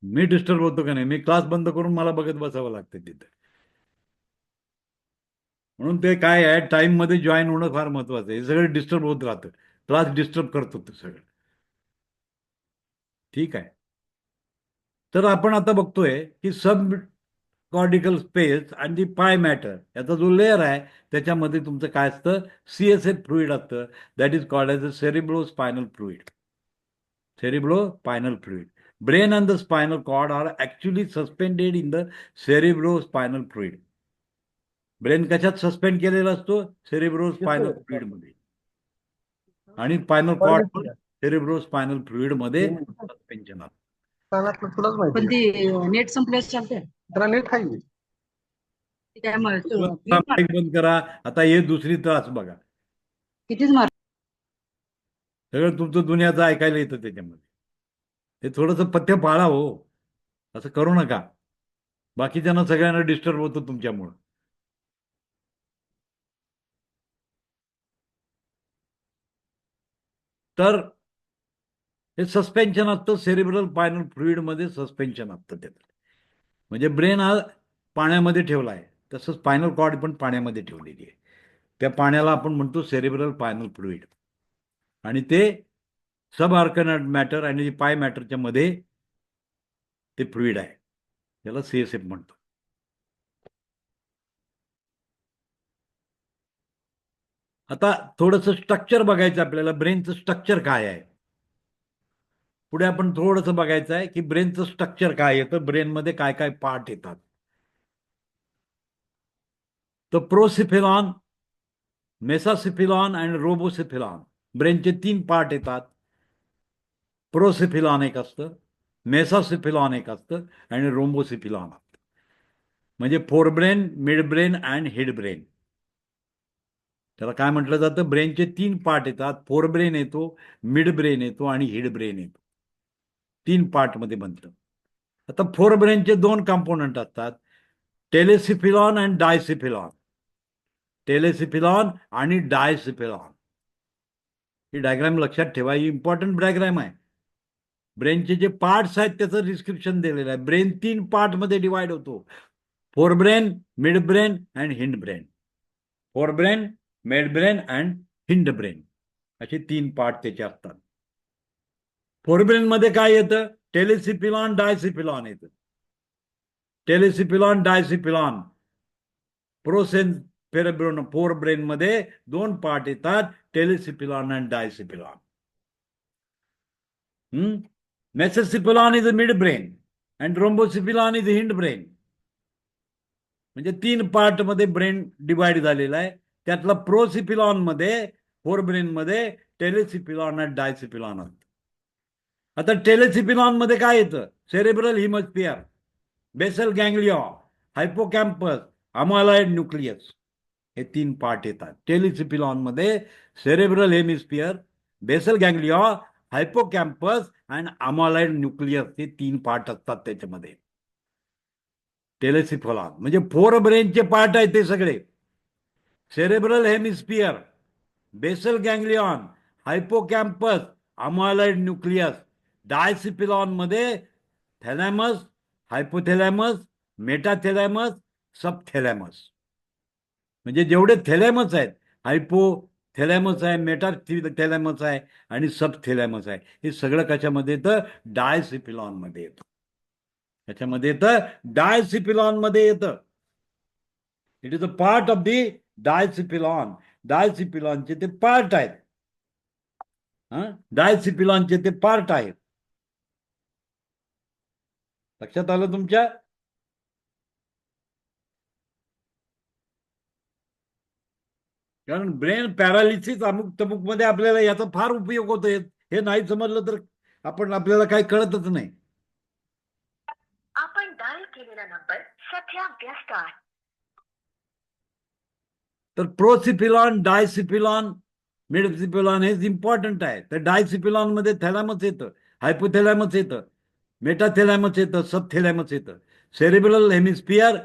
Speaker 1: मी डिस्टर्ब होतो का नाही? मी क्लास बंद करून मला बघत बसावं लागतं तिथे. म्हणून ते काय आहे, टाइम मध्ये जॉईन होणं फार महत्वाचं आहे. हे सगळं डिस्टर्ब होत राहतं. क्लास डिस्टर्ब करतो ते सगळं. ठीक आहे. तर आपण आता बघतोय की सब कॉर्डिकल स्पेस आणि दी पाय मॅटर याचा जो लेअर आहे त्याच्यामध्ये तुमचं काय असतं, CSF फ्लुइड असतं. That is called as a cerebro spinal fluid. Cerebro spinal fluid. Brain and the spinal cord are actually suspended in the cerebrospinal fluid. Brain कशात सस्पेंड केलेला असतो? सेरिब्रोस्पायनल फ्लुइड मध्ये. आणि स्पायनल कॉर्ड पण cerebrospinal fluid मध्ये suspension असतं.
Speaker 4: पण ती नेट संपल्यास चालते.
Speaker 5: त्याला नेट आहे.
Speaker 4: ती काय
Speaker 1: माईक बंद करा. आता हे दुसरी त्रास बघा.
Speaker 4: कितीच मार
Speaker 1: सगळं तुमचं दुनियाचं ऐकायला येतं त्याच्यामध्ये. हे थोडंसं पथ्य पाळा हो, असं करू नका. बाकीच्यांना सगळ्यांना डिस्टर्ब होतं तुमच्यामुळं. तर हे सस्पेन्शन असतं सेरिब्रल स्पायनल फ्लुइडमध्ये, सस्पेन्शन असतं त्याचं. म्हणजे ब्रेन हा पाण्यामध्ये ठेवला आहे, तसं स्पायनल कॉर्ड पण पाण्यामध्ये ठेवलेली आहे. त्या पाण्याला आपण म्हणतो सेरिब्रल स्पायनल फ्लुइड. आणि ते सब आर्कनट मॅटर आणि पाय मॅटरच्या मध्ये ते फ्लुइड आहे, त्याला CSF म्हणतो. आता थोडंसं स्ट्रक्चर बघायचं आपल्याला, ब्रेनचं स्ट्रक्चर काय आहे. पुढे आपण थोडंसं बघायचं आहे की ब्रेनचं स्ट्रक्चर काय येतं, ब्रेनमध्ये काय काय पार्ट येतात. तर प्रोसिफेलॉन, मेसासिफिलॉन आणि रोबोसिफिलॉन, ब्रेनचे 3 पार्ट येतात. प्रोसिफिलॉन एक असतं, मेसासिफिलॉन एक असतं आणि रोम्बोसिफिलॉन असतं. म्हणजे forebrain, mid brain and head brain. त्याला काय म्हटलं जातं, ब्रेनचे 3 पार्ट येतात. फोरब्रेन येतो, मिड ब्रेन येतो आणि हेड ब्रेन येतो. 3 पार्टमध्ये बनतं. आता फोरब्रेनचे 2 कंपोनंट असतात, टेलेसिफिलॉन आणि डायसिफिलॉन. टेलेसिफिलॉन आणि डायसिफिलॉन. ही डायग्राम लक्षात ठेवा, ही इम्पॉर्टंट डायग्राम आहे. ब्रेनचे जे पार्ट्स आहेत त्याचं डिस्क्रिप्शन दिलेलं आहे. ब्रेन 3 पार्टमध्ये डिवाइड होतो, forebrain, mid brain and hind brain. Forebrain, mid brain and hind brain, असे 3 पार्ट त्याचे असतात. फोरब्रेन मध्ये काय येतं, टेलेसिफिलॉन, डायसिफिलॉन येतं. टेलेसिफिलॉन, डायसिफिलॉन, प्रोसेन फेरेब्रोन. फोरब्रेन मध्ये 2 पार्ट येतात, टेलेसिफिलॉन आणि diencephalon. Mesencephalon is mid brain and rhombencephalon is hind brain. म्हणजे 3 पार्ट मध्ये ब्रेन डिवाइड झालेला आहे. त्यातला प्रोसिफिलॉन मध्ये, फोरब्रेन मध्ये टेलेसिफिलॉन आणि डायसिफिलॉन असतं. आता टेलेसिफिलॉन मध्ये काय येतं, cerebral हिमस्फिअर, Basel ganglia, hippocampus, amyloid nucleus. हे 3 पार्ट येतात टेलिसिफिलॉन मध्ये. सेरेब्रल हेमिस्फिअर, बेसल गँग्लिया, हायपोकॅम्पस आणि अमॉलॉइड न्यूक्लियस, हे 3 पार्ट असतात त्याच्यामध्ये. टेलेसिफिलॉन म्हणजे फोर ब्रेनचे पार्ट आहेत ते सगळे. Cerebral hemisphere, basal ganglion, hippocampus, amyloid nucleus. Diencephalon मध्ये थॅलॅमस, हायपोथॅलॅमस, मेटाथॅलॅमस, सबथॅलॅमस. म्हणजे जेवढे थॅलॅमस आहेत, हायपोथॅलॅमस आहे, मेटाथॅलॅमस आहे आणि सबथॅलॅमस आहे, हे सगळं कशामध्ये येतं, डायसिफिलॉन मध्ये येतं. त्याच्यामध्ये येतं, डायसिफिलॉन मध्ये येतं. It is a part of the diencephalon. डायसिफिलॉनचे ते पार्ट आहेत. डायसिफिलॉनचे ते पार्ट आहेत. लक्षात आलं तुमच्या. कारण ब्रेन पॅरालिसिस अमुक तमुक मध्ये आपल्याला याचा फार उपयोग होतो. हे नाही समजलं तर आपल्याला काही कळतच नाही.
Speaker 2: आपण डायल केलेला नंबर सध्या व्यस्त आहे.
Speaker 1: तर प्रोसिफिलॉन, डायसिफिलॉन, मिडसिफिलॉन हे इम्पॉर्टंट आहे. तर डायसिफिलॉन मध्ये थॅलॅमस येतं, हायपोथॅलॅमस येतं, मेटाथॅलॅमस येतं, सबथॅलॅमस येतं. Cerebral hemisphere,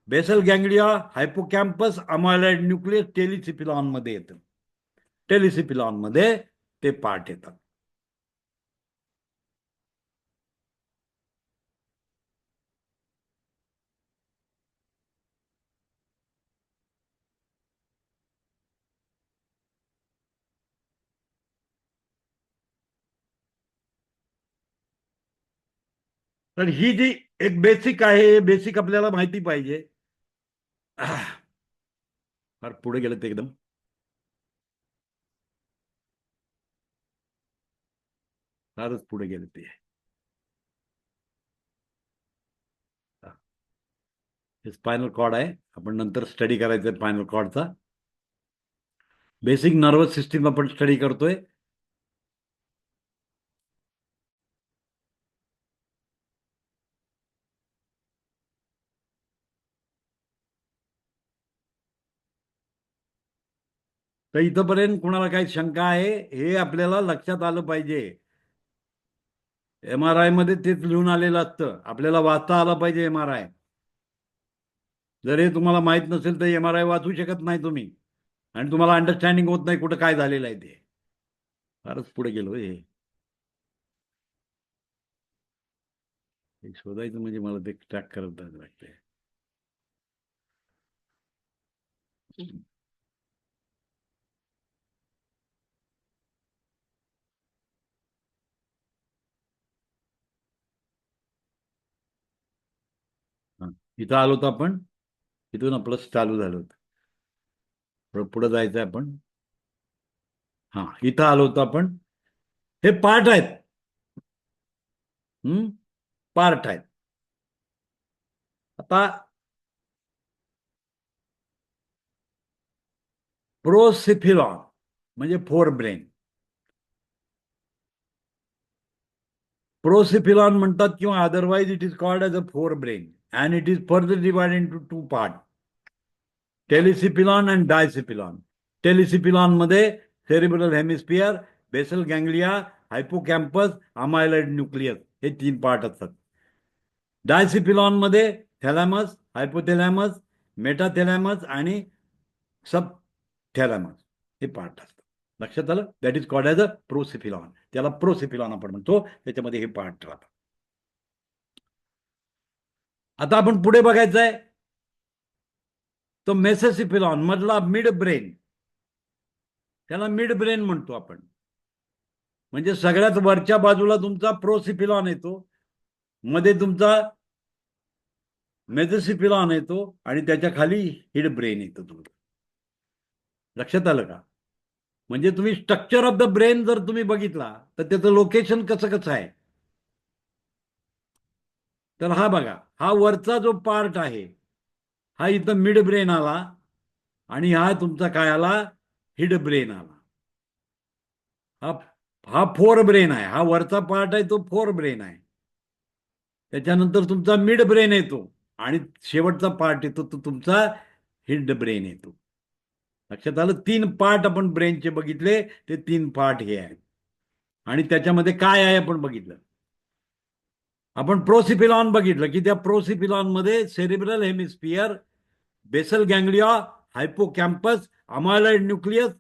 Speaker 1: basal ganglia, hippocampus, amyloid nucleus, telencephalon मध्ये येतं. टेलिसिफिलॉन मध्ये ते पार्ट येतात. तर ही जी एक बेसिक आहे, बेसिक आपल्याला माहिती पाहिजे. फार पुढे गेलं ते एकदम. फारच पुढे गेलं ते. स्पायनल कॉर्ड आहे, आपण नंतर स्टडी करायचं स्पायनल कॉर्डचा. बेसिक नर्वस सिस्टीम आपण स्टडी करतोय. तर इथंपर्यंत कुणाला काही शंका आहे हे आपल्याला लक्षात आलं पाहिजे. MRI मध्ये तेच लिहून आलेलं असतं, आपल्याला वाचता आलं पाहिजे MRI. जर हे तुम्हाला माहित नसेल तर MRI वाचू शकत नाही तुम्ही, आणि तुम्हाला अंडरस्टँडिंग होत नाही कुठं काय झालेलं आहे ते. फारच पुढे गेलो हे. शोधायचं म्हणजे मला ते ट्रॅक करत लागते. इथं आलो होतो आपण, इथून आपलं चालू झालं होतं. थोडं पुढे जायचं आहे आपण. हा, इथं आलो होतो आपण. हे पार्ट आहेत. पार्ट आहेत. आता प्रोसिफिलॉन म्हणजे फोर ब्रेन. प्रोसिफिलॉन म्हणतात किंवा otherwise it is called as a fore brain, and it is further divided into two part, telencephalon and diencephalon. Telencephalon मध्ये cerebral hemisphere, basal ganglia, hippocampus, amyloid nucleus हे 3 part असतात. डायसिपिलॉन मध्ये thalamus, hypothalamus, मेटाथॅलॅमस आणि सब थॅलॅमस हे part असतात. लक्षात आलं? That is called as a prosencephalon. त्याला प्रोसिफिलॉन आपण म्हणतो, त्याच्यामध्ये हे पार्ट राहतात. आता आपण पुढे बघायचं आहे तो मेसेसिफिलॉन मधला मिड ब्रेन, त्याला मिड ब्रेन म्हणतो आपण. म्हणजे सगळ्यात वरच्या बाजूला तुमचा प्रोसिफिलॉन येतो, मध्ये तुमचा मेसेसिफिलॉन येतो आणि त्याच्या खाली हिड ब्रेन येतो तुमचं. लक्षात आलं का? म्हणजे तुम्ही स्ट्रक्चर ऑफ द ब्रेन जर तुम्ही बघितला तर त्याचं लोकेशन कसं कसं आहे. तर हा बघा, हा वरचा जो पार्ट आहे हा इथं मिड ब्रेन आला, आणि हा तुमचा काय आला, हिड ब्रेन आला. हा हा फोर ब्रेन आहे. हा वरचा पार्ट आहे तो फोर ब्रेन आहे. त्याच्यानंतर तुमचा मिड ब्रेन येतो आणि शेवटचा पार्ट येतो तो तुमचा हिड ब्रेन येतो. लक्षात आलं? 3 पार्ट आपण ब्रेनचे बघितले, ते 3 पार्ट हे आहेत. आणि त्याच्यामध्ये काय आहे आपण बघितलं. आपण प्रोसिफिलॉन बघितलं की त्या प्रोसिफिलॉन मध्ये cerebral hemisphere, basal ganglia, hippocampus, amyloid nucleus,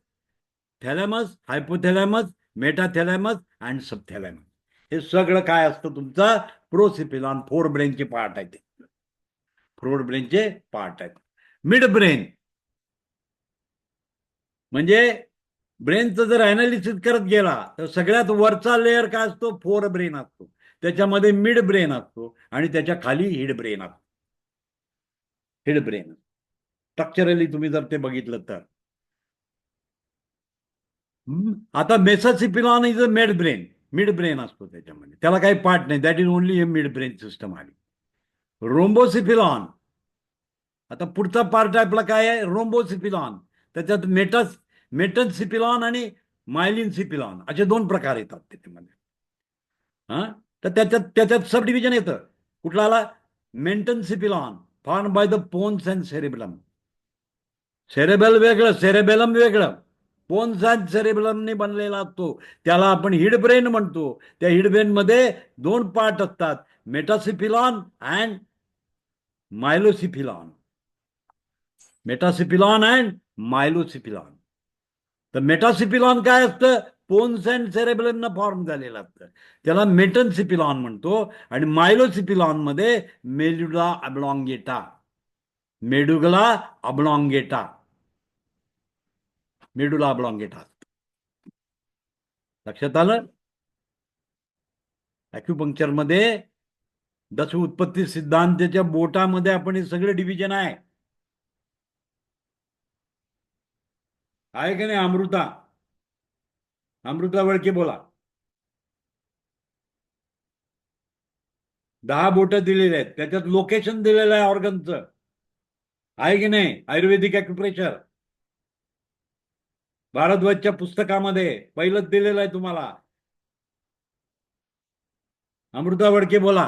Speaker 1: thalamus, hypothalamus, metathalamus and subthalamus हे सगळं काय असतं तुमचा प्रोसिफिलॉन. फोर ब्रेनचे पार्ट आहेत. फोर ब्रेनचे पार्ट आहेत. मिड ब्रेन म्हणजे ब्रेनचं जर अनालिसिस करत गेला तर सगळ्यात वरचा लेअर काय असतो, फोर ब्रेन असतो. त्याच्यामध्ये मिड ब्रेन असतो आणि त्याच्या खाली हिड ब्रेन असतो. हिड ब्रेन स्ट्रक्चरली तुम्ही जर ते बघितलं तर. आता mesencephalon is a mid brain. Mid brain असतो त्याच्यामध्ये, त्याला काही पार्ट नाही. That is only a mid brain system आली. रोम्बोसिफिलॉन, आता पुढचा पार्ट आपला काय आहे, रोम्बोसिफिलॉन. त्याच्यात मेटनसिपिलॉन आणि मायलिनसिपिलॉन असे 2 प्रकार येतात त्याच्यामध्ये. हा, तर त्याच्यात त्याच्यात सब डिव्हिजन येतं. कुठला आला, metencephalon form by the pons and cerebrum. Cerebellum वेगळं, सेरेबेलम वेगळं. पोन्स अँड सेरेबेलमने बनलेला असतो, त्याला आपण हिड ब्रेन म्हणतो. त्या हिड ब्रेन मध्ये 2 पार्ट असतात, मेटासिपिलॉन अँड मायलोसिफिलॉन. मेटासिपिलॉन अँड मायलोसिफिलॉन. तर मेटासिपिलॉन काय असतं, पोन्स अँड सेरेब्रमनं फॉर्म झालेलं असतं, त्याला मेटनसिपिलॉन म्हणतो. आणि मायलोसिफिलॉन मध्ये मेड्युला ऑब्लॉंगेटा, मेडुला ऑब्लॉंगेटा, मेडुला ऑब्लॉंगेटा. लक्षात आलं? ॲक्युपंक्चर मध्ये दश उत्पत्ती सिद्धांताच्या बोटामध्ये आपण हे सगळे डिव्हिजन आहे की नाही. अमृता, अमृता वळके बोला. 10 बोट दिलेले आहेत, त्याच्यात लोकेशन दिलेलं आहे ऑर्गनचं, आहे की नाही. आयुर्वेदिक ॲक्युप्रेशर भारद्वाजच्या पुस्तकामध्ये पहिलंच दिलेलं आहे तुम्हाला. अमृता वडके बोला.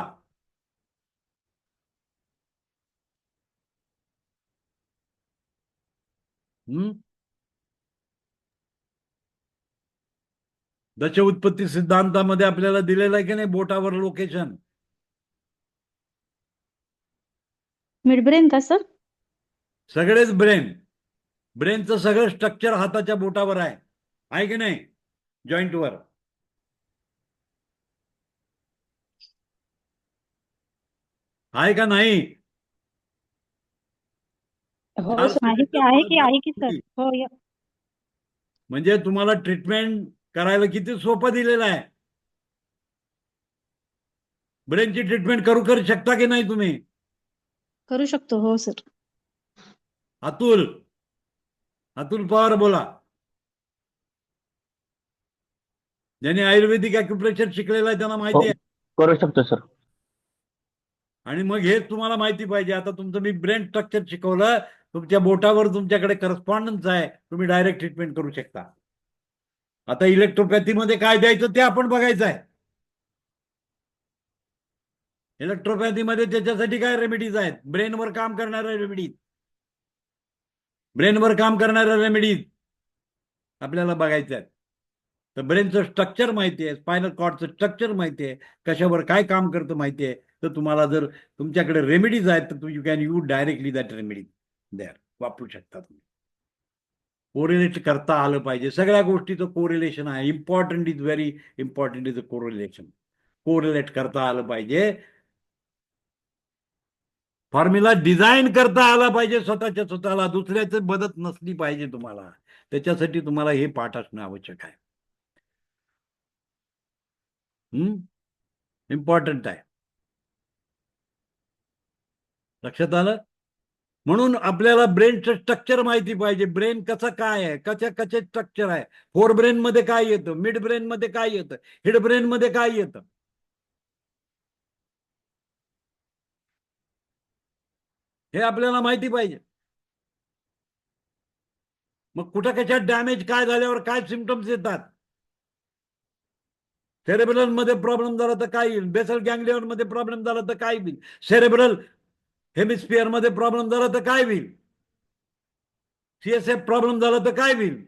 Speaker 1: दश उत्पत्ती सिद्धांतामध्ये आपल्याला दिलेलं आहे की नाही बोटावर लोकेशन.
Speaker 5: मिड ब्रेन का सर?
Speaker 1: सगळेच ब्रेनचं सगळं स्ट्रक्चर हाताच्या बोटावर आहे की नाही, जॉईंटवर. आहे का नाही?
Speaker 4: हो
Speaker 1: चार
Speaker 4: सर.
Speaker 5: आहे की
Speaker 1: सिलेंडर,
Speaker 5: आहे
Speaker 1: पाच
Speaker 5: की आहे की सर?
Speaker 1: बोटी.
Speaker 5: हो
Speaker 1: म्हणजे तुम्हाला ट्रीटमेंट करायला किती सोपं दिलेलं आहे. ब्रेनची ट्रीटमेंट करू शकता की नाही तुम्ही?
Speaker 5: करू शकतो हो सर.
Speaker 1: अतुल पवार बोला. ज्यांनी आयुर्वेदिक ॲक्युप्रेशर शिकलेलं आहे त्यांना माहिती आहे.
Speaker 6: करू शकतो सर.
Speaker 1: आणि मग हेच तुम्हाला माहिती पाहिजे. आता तुमचं मी ब्रेन स्ट्रक्चर शिकवलं, तुमच्या बोटावर तुमच्याकडे करस्पॉन्डन्स आहे, तुम्ही डायरेक्ट ट्रीटमेंट करू शकता. आता इलेक्ट्रोपॅथीमध्ये काय द्यायचं ते आपण बघायचं आहे. इलेक्ट्रोपॅथीमध्ये त्याच्यासाठी काय रेमेडीज आहेत, ब्रेनवर काम करणाऱ्या रेमेडीज आपल्याला बघायचं आहे. तर ब्रेनचं स्ट्रक्चर माहिती आहे, स्पायनल कॉर्डचं स्ट्रक्चर माहिती आहे, कशावर काय काम करतं माहिती आहे. तर तुम्हाला जर तुमच्याकडे रेमेडीज आहेत तर you can use directly that remedy there, वापरू शकता तुम्ही. कोरिलेट करता आलं पाहिजे. सगळ्या गोष्टीचं कोरिलेशन आहे. Important is very important is a correlation. Correlate करता आलं पाहिजे. फॉर्म्युला डिझाईन करता आला पाहिजे स्वतःच्या स्वतःला, दुसऱ्याची मदत नसली पाहिजे तुम्हाला. त्याच्यासाठी तुम्हाला हे पाठ असणं आवश्यक आहे. इम्पॉर्टंट आहे. लक्षात आलं? म्हणून आपल्याला ब्रेनचं स्ट्रक्चर माहिती पाहिजे. ब्रेन कसं काय आहे, कसे स्ट्रक्चर आहे, फोर ब्रेन मध्ये काय येतं, मिड ब्रेन मध्ये काय येतं, हिड ब्रेन मध्ये काय येतं, हे आपल्याला माहिती पाहिजे. मग कुठं कशात डॅमेज काय झाल्यावर काय सिम्पटम्स येतात. सेरेब्रल मध्ये प्रॉब्लेम झाला तर काय येईल, बेसल गँगलियन मध्ये प्रॉब्लेम झाला तर काय होईल, सेरेब्रल हेमिस्फिअर मध्ये प्रॉब्लेम झाला तर काय होईल, सीएसएफ प्रॉब्लेम झाला तर काय होईल.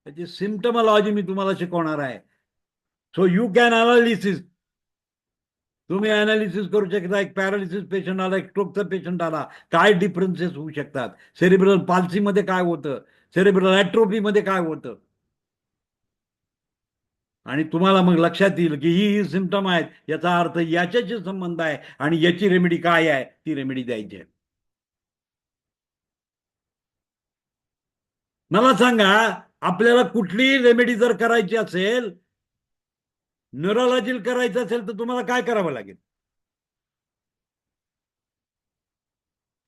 Speaker 1: त्याची सिम्पटमॉलॉजी मी तुम्हाला शिकवणार आहे. So you can analysis. तुम्ही अनालिसिस करू शकता. एक पॅरालिसिस पेशंट आला, एक स्ट्रोकचा पेशंट आला, काय डिफरन्सेस होऊ शकतात, सेरेब्रल पाल्सी मध्ये काय होतं, सेरेब्रल ॲट्रोफी मध्ये काय होतं. आणि तुम्हाला मग लक्षात येईल की ही सिम्पटम आहेत, याचा अर्थ याच्याशी संबंध आहे आणि याची रेमेडी काय आहे, ती रेमेडी द्यायची आहे. मला सांगा, आपल्याला कुठलीही रेमेडी जर करायची असेल, न्यूरोलॉजिकल करायचं असेल तर तुम्हाला काय करावं लागेल?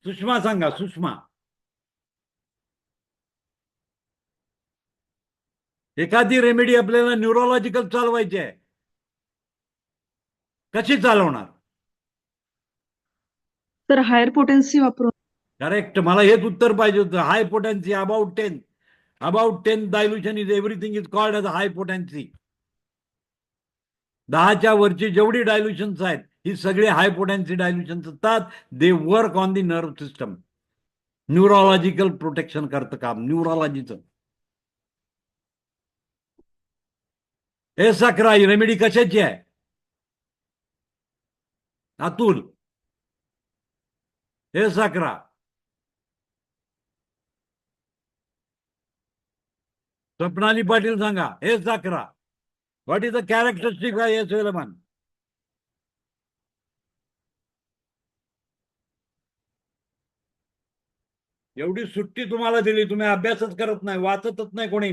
Speaker 1: सुषमा सांगा. सुषमा, एखादी रेमेडी आपल्याला न्यूरोलॉजिकल चालवायची आहे, कशी चालवणार?
Speaker 4: तर हायर पोटेन्सी वापरून.
Speaker 1: करेक्ट. मला हेच उत्तर पाहिजे होतं. High potency about 10 dilution is everything is called as high potency. 10च्या वरची जेवढी डायल्युशन्स आहेत ही सगळे हाय पोटेन्सी डायल्युशन्स असतात. They work on the nerve system. Neurological protection करतं काम न्यूरोलॉजीचं. हे साखरा रेमेडी कशाची आहे? अतुल, हे साखरा स्वप्नाली पाटील सांगा. हे साखरा what is the characteristic of S eleven? एवढी सुट्टी तुम्हाला दिली, तुम्ही अभ्यासच करत नाही, वाचतच नाही कोणी,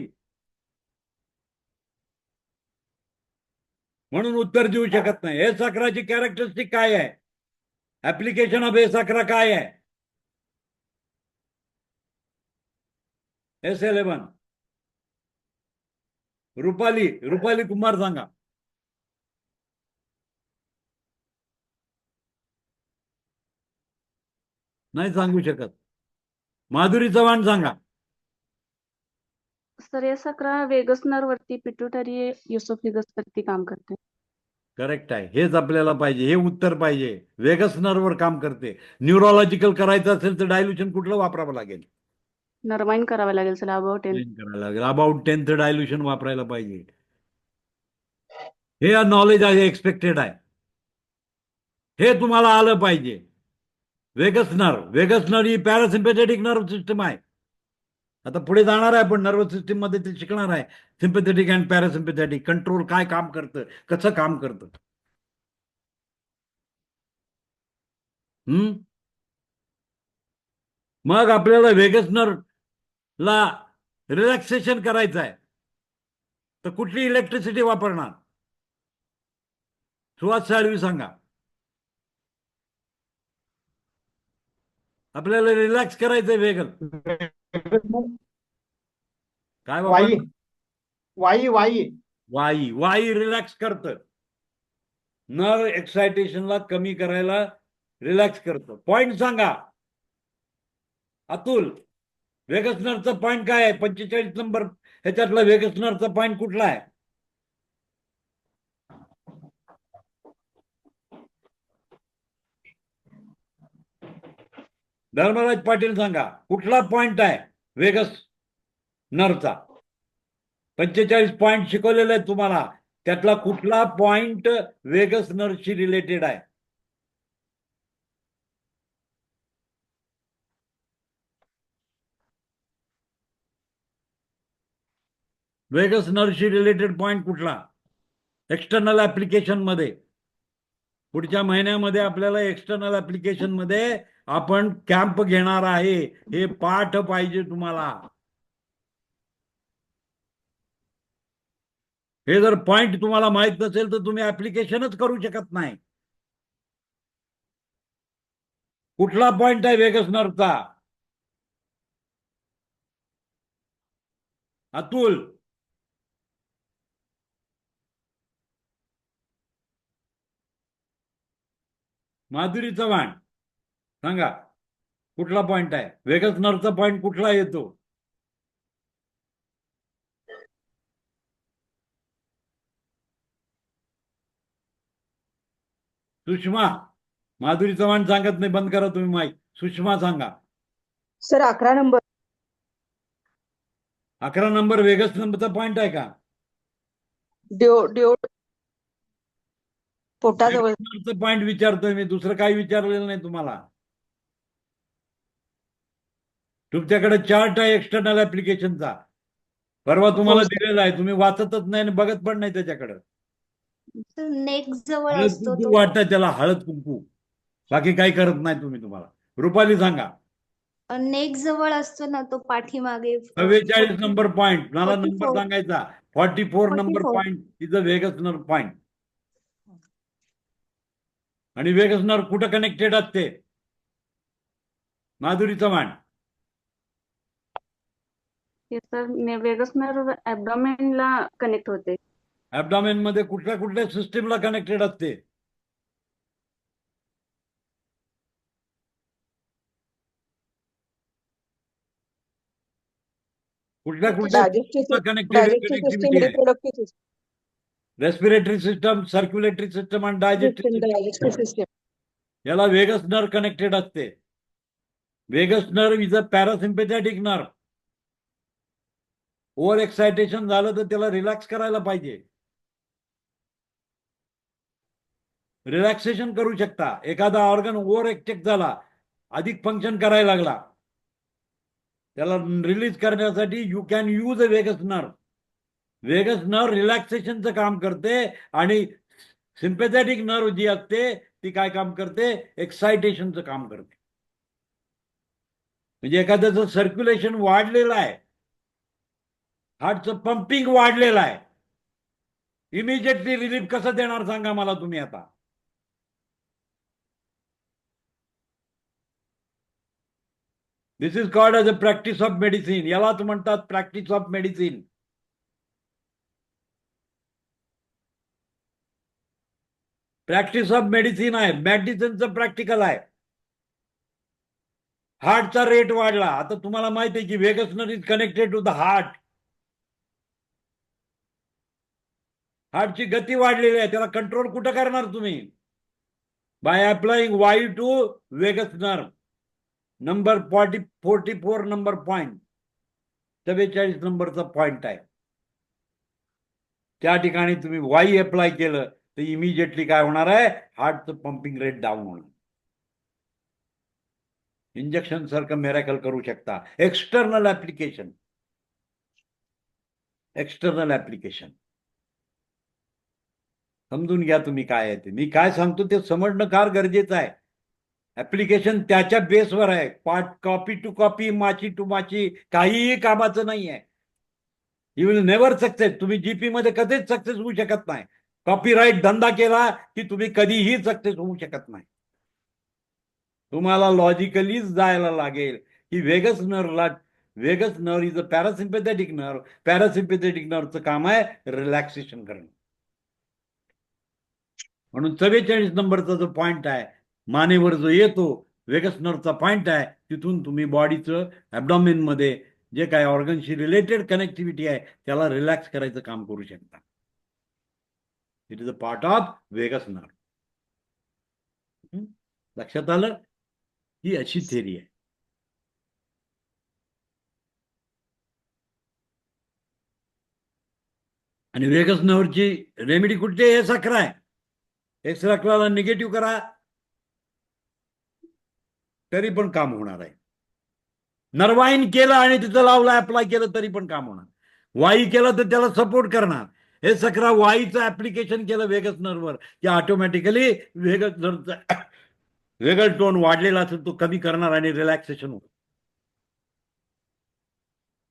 Speaker 1: म्हणून उत्तर देऊ शकत नाही. हे साखराची कॅरेक्टरिस्टिक काय आहे? ऍप्लिकेशन ऑफ हे साखरा काय आहे? S11. रुपाली कुमार सांगा. नाही सांगू शकत. माधुरी चव्हाण सांगा.
Speaker 7: सर या साखरा वेगस नर्व वरती पिट्युटरी युसोफिगस वरती काम करते.
Speaker 1: करेक्ट आहे. हेच आपल्याला पाहिजे, हे उत्तर पाहिजे. वेगस नर्ववर काम करते. न्यूरोलॉजिकल करायचं असेल तर डायल्युशन कुठलं वापरावं लागेल?
Speaker 7: नर्माइन करावं लागेल सर अबाउट 10.
Speaker 1: Train करायला लागेल. अबाउट 10th डायल्युशन वापरायला पाहिजे. हे नॉलेज आहे, एक्सपेक्टेड आहे. हे तुम्हाला आलं पाहिजे. वेगस नर्व ही पॅरासिम्पॅथेटिक नर्व सिस्टम आहे. आता पुढे जाणार आहे पण नर्वस सिस्टीम मध्ये ते शिकणार आहे. सिम्पॅथेटिक अँड पॅरासिम्पॅथेटिक कंट्रोल काय काम करतं, कसं काम करतं. मग आपल्याला वेगस नर्वला रिलॅक्सेशन करायचं आहे तर कुठली इलेक्ट्रिसिटी वापरणार? सुहास साळवी सांगा. आपल्याला रिलॅक्स करायचंय वेगल काय
Speaker 6: वाई
Speaker 1: वापर?
Speaker 6: वाई वाई
Speaker 1: वाई रिलॅक्स करतं. नर्व एक्सायटेशनला कमी करायला रिलॅक्स करतं. पॉइंट सांगा अतुल. वेगस नर्वचा पॉइंट काय आहे? 45 नंबर ह्याच्यातला वेगस नर्वचा पॉइंट कुठला आहे? धर्मराज पाटील सांगा कुठला पॉइंट आहे वेगस नर्वचा? 45 पॉइंट शिकवलेले आहेत तुम्हाला, त्यातला कुठला पॉइंट वेगस नर्वशी रिलेटेड आहे? वेगस नर्वशी रिलेटेड पॉइंट कुठला? एक्सटर्नल ऍप्लिकेशन मध्ये पुढच्या महिन्यामध्ये आपल्याला एक्सटर्नल ऍप्लिकेशन मध्ये आपण कॅम्प घेणार आहे. हे पाठ पाहिजे तुम्हाला. हे जर पॉइंट तुम्हाला माहित नसेल तर तुम्ही ऍप्लिकेशनच करू शकत नाही. कुठला पॉइंट आहे वेगस नर्वचा? अतुल. माधुरी चव्हाण सांगा कुठला पॉइंट आहे वेगस नर्वचा? पॉइंट कुठला येतो? सुषमा. माधुरी चव्हाण सांगत नाही, बंद करा तुम्ही माईक. सुषमा सांगा.
Speaker 4: सर 11 नंबर
Speaker 1: 11 नंबर वेगस नंबरचा पॉइंट आहे का?
Speaker 4: ड्यू पोटाजवळ.
Speaker 1: पॉइंट विचारतोय मी, दुसरं काही विचारलेलं नाही तुम्हाला. तुमच्याकडे चार्ट आहे एक्सटर्नल ऍप्लिकेशनचा, परवा तुम्हाला दिलेला आहे. तुम्ही वाचतच नाही आणि बघत पण नाही त्याच्याकडे.
Speaker 3: नेक जवळ
Speaker 1: हळद
Speaker 3: असतो
Speaker 1: कुंकू
Speaker 3: तो.
Speaker 1: वाटतं त्याला, हळद कुंकू. बाकी काही करत नाही तुम्ही. तुम्हाला रुपाली सांगा.
Speaker 3: नेक जवळ असतो ना तो, पाठीमागे
Speaker 1: 44 नंबर पॉइंट. मला
Speaker 3: 44.
Speaker 1: नंबर सांगायचा. 44 number
Speaker 3: 44.
Speaker 1: Point is a vagus nerve point. आणि वेगस नर्व कुठं कनेक्टेड असते? माधुरी चव्हाण.
Speaker 7: हे सर वेगस नर्व ला कनेक्ट होते.
Speaker 1: ऍब्डॉमेन मध्ये कुठल्या कुठल्या सिस्टीमला कनेक्टेड असते? कुठल्या कुठल्या कनेक्टेड कनेक्टिव्हिटी आहे?
Speaker 4: Reproductive
Speaker 1: respiratory system, circulatory system आणि डायजेस्टिव्ह
Speaker 4: डायजेस्टिव्ह सिस्टम.
Speaker 1: याला वेगस नर्व कनेक्टेड असते. Vagus nerve is a parasympathetic nerve. Over excitation झालं तर त्याला रिलॅक्स करायला पाहिजे. रिलॅक्सेशन करू शकता. एखादा ऑर्गन ओव्हर एक्टेक झाला, अधिक फंक्शन करायला लागला, त्याला रिलीज करण्यासाठी you can use a vagus nerve. Vagus nerve रिलॅक्सेशनचं काम करते आणि सिम्पॅथेटिक नर्व जी असते ती काय काम करते? एक्सायटेशनचं काम करते. म्हणजे एखाद्याचं सर्क्युलेशन वाढलेलं आहे, हार्टचं पंपिंग वाढलेलं आहे, इमिजिएटली रिलीफ कसं देणार सांगा मला तुम्ही आता? This is called as a practice of medicine. यालाच म्हणतात practice of medicine. Practice of medicine आहे, मेडिसिनचं प्रॅक्टिकल आहे. हार्टचा रेट वाढला. आता तुम्हाला माहिती आहे की vagus nerve is connected to the heart. हार्टची गती वाढलेली आहे, त्याला कंट्रोल कुठं करणार तुम्ही? By applying Y two vagus nerve. Number 44 number point. 44 नंबरचा पॉइंट आहे. त्या ठिकाणी तुम्ही वाई अप्लाय केलं तर इमिजिएटली काय होणार आहे, हार्टचं पंपिंग रेट डाऊन होणार. इंजेक्शन सारखं मेरॅकल करू शकता. एक्सटर्नल ऍप्लिकेशन समजून घ्या तुम्ही काय आहे ते. मी काय सांगतो ते समजणं फार गरजेचं आहे. ऍप्लिकेशन त्याच्या बेसवर आहे. कॉपी टू कॉपी, माची टू माची काहीही कामाचं नाही आहे. You will never success. तुम्ही जीपी मध्ये कधीच सक्सेस होऊ शकत नाही. कॉपीराईट धंदा केला की तुम्ही कधीही सक्सेस होऊ शकत नाही. तुम्हाला लॉजिकलीच जायला लागेल की vagus nerve is a parasympathetic nerve. Parasympathetic नर्वचं काम आहे रिलॅक्सेशन करणं. म्हणून 44 नंबरचा जो पॉइंट आहे मानेवर जो येतो, वेगस नर्वचा पॉइंट आहे, तिथून तुम्ही बॉडीचं ऍब्डॉमिन मध्ये जे काय ऑर्गनशी रिलेटेड कनेक्टिव्हिटी आहे त्याला रिलॅक्स करायचं काम करू शकता. It is a part of vagus nerve. लक्षात आलं? ही अशी थेरी आहे. आणि वेगस नर्वची रेमेडी कुठली आहे? एक्स अकरा आहे. एक्स अकराला निगेटिव्ह करा तरी पण काम होणार आहे. नर्वाईन केलं आणि तिथं लावला अप्लाय केलं तरी पण काम होणार. वाई केलं तर त्याला सपोर्ट करणार. हे सकरा वाईचं ऍप्लिकेशन केलं वेगस नर्ववर की ऑटोमॅटिकली वेगस नर्वचा वेगळ टोन वाढलेला असेल तो कमी करणार आणि रिलॅक्सेशन होतं.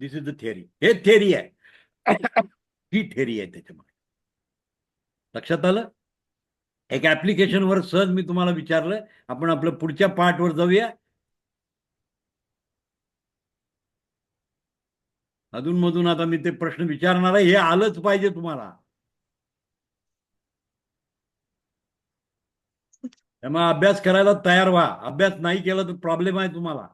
Speaker 1: दिस इज द थिअरी. हे थिअरी आहे. ही थिअरी आहे त्याच्यामध्ये. लक्षात आलं? एक ऍप्लिकेशनवर सहज मी तुम्हाला विचारलं. आपण आपलं पुढच्या पार्टवर जाऊया. अधूनमधून आता मी ते प्रश्न विचारणार आहे. हे आलंच पाहिजे तुम्हाला. त्यामुळे अभ्यास करायला तयार व्हा. अभ्यास नाही केला तर प्रॉब्लेम आहे तुम्हाला.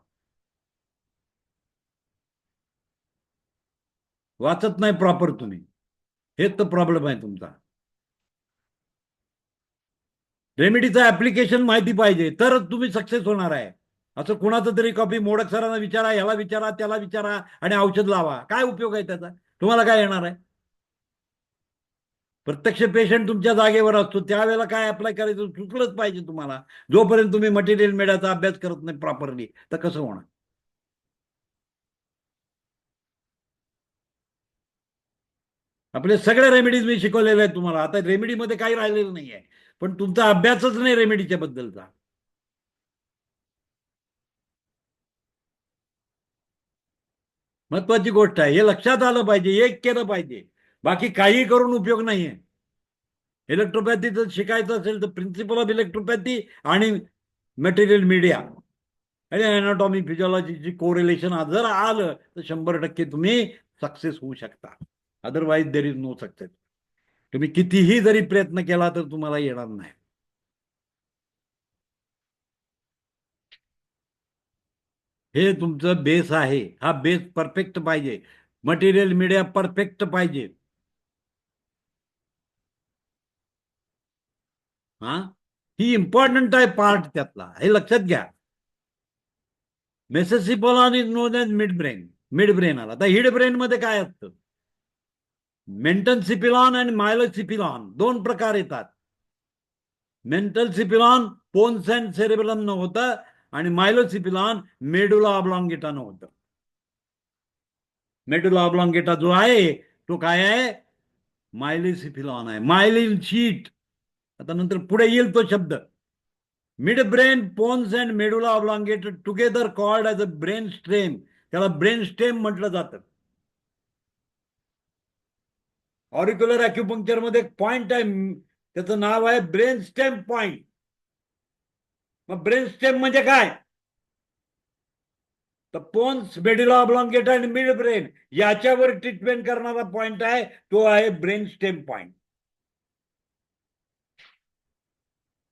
Speaker 1: वाचत नाही प्रॉपर तुम्ही, हेच तर प्रॉब्लेम आहे तुमचा. रेमेडीचं ऍप्लिकेशन माहिती पाहिजे तरच तुम्ही सक्सेस होणार आहे. असं कुणाचं तरी कॉपी मोडक सरांना विचारा, ह्याला विचारा, त्याला विचारा आणि औषध लावा. काय उपयोग आहे त्याचा? तुम्हाला काय येणार आहे? प्रत्यक्ष पेशंट तुमच्या जागेवर असतो त्यावेळेला काय अप्लाय करायचं सुचलंच पाहिजे तुम्हाला. जोपर्यंत तुम्ही मटेरियल मीडियाचा अभ्यास करत नाही प्रॉपरली तर कसं होणार? आपले सगळे रेमेडीज मी शिकवलेले आहेत तुम्हाला. आता रेमेडीमध्ये काही राहिलेलं नाही आहे, पण तुमचा अभ्यासच नाही रेमेडीच्या बद्दलचा. महत्वाची गोष्ट आहे. हे लक्षात आलं पाहिजे. एक केलं पाहिजे. बाकी काही करून उपयोग नाहीये. इलेक्ट्रोपॅथीचं शिकायचं असेल तर प्रिन्सिपल ऑफ इलेक्ट्रोपॅथी आणि मटेरियल मीडिया आणि अॅनाटॉमी फिजिओलॉजीची कोरिलेशन जर आलं तर 100% तुम्ही सक्सेस होऊ शकता. Otherwise there is no success. तुम्ही कितीही जरी प्रयत्न केला तर तुम्हाला येणार नाही. हे तुमचं बेस आहे. हा बेस परफेक्ट पाहिजे. मटेरियल मीडिया परफेक्ट पाहिजे. हा, ही इम्पॉर्टंट आहे पार्ट त्यातला. हे लक्षात घ्या. Mesencephalon is known as mid brain. Mid brain आला. आता हिड ब्रेन मध्ये काय असतं? मेंटल सिपिलॉन आणि मायलोसिपिलॉन दोन प्रकार येतात. मेंटल सिपिलॉन पोन्स अँड सेरेबेलम न होतं आणि मायलोसिपिलॉन मेडुला ऑब्लॉंगेटा न होतं. मेडुला ऑब्लॉंगेटा जो आहे तो काय आहे? मायलोसिपिलॉन आहे. Myelin sheet. आता नंतर पुढे येईल तो शब्द. Mid brain, pons and medulla oblongata together called as a brain stem. त्याला ब्रेन स्टेम म्हटलं जातं. ऑरिक्युलर अॅक्युपंक्चर मध्ये एक पॉइंट आहे, त्याचं नाव आहे ब्रेन स्टेम पॉइंट. मग ब्रेन स्टेम म्हणजे काय? तर पोन्स, मेडुला ऑब्लॉंगेटा आणि मिड ब्रेन याच्यावर ट्रीटमेंट करणारा पॉइंट आहे, तो आहे brain stem point.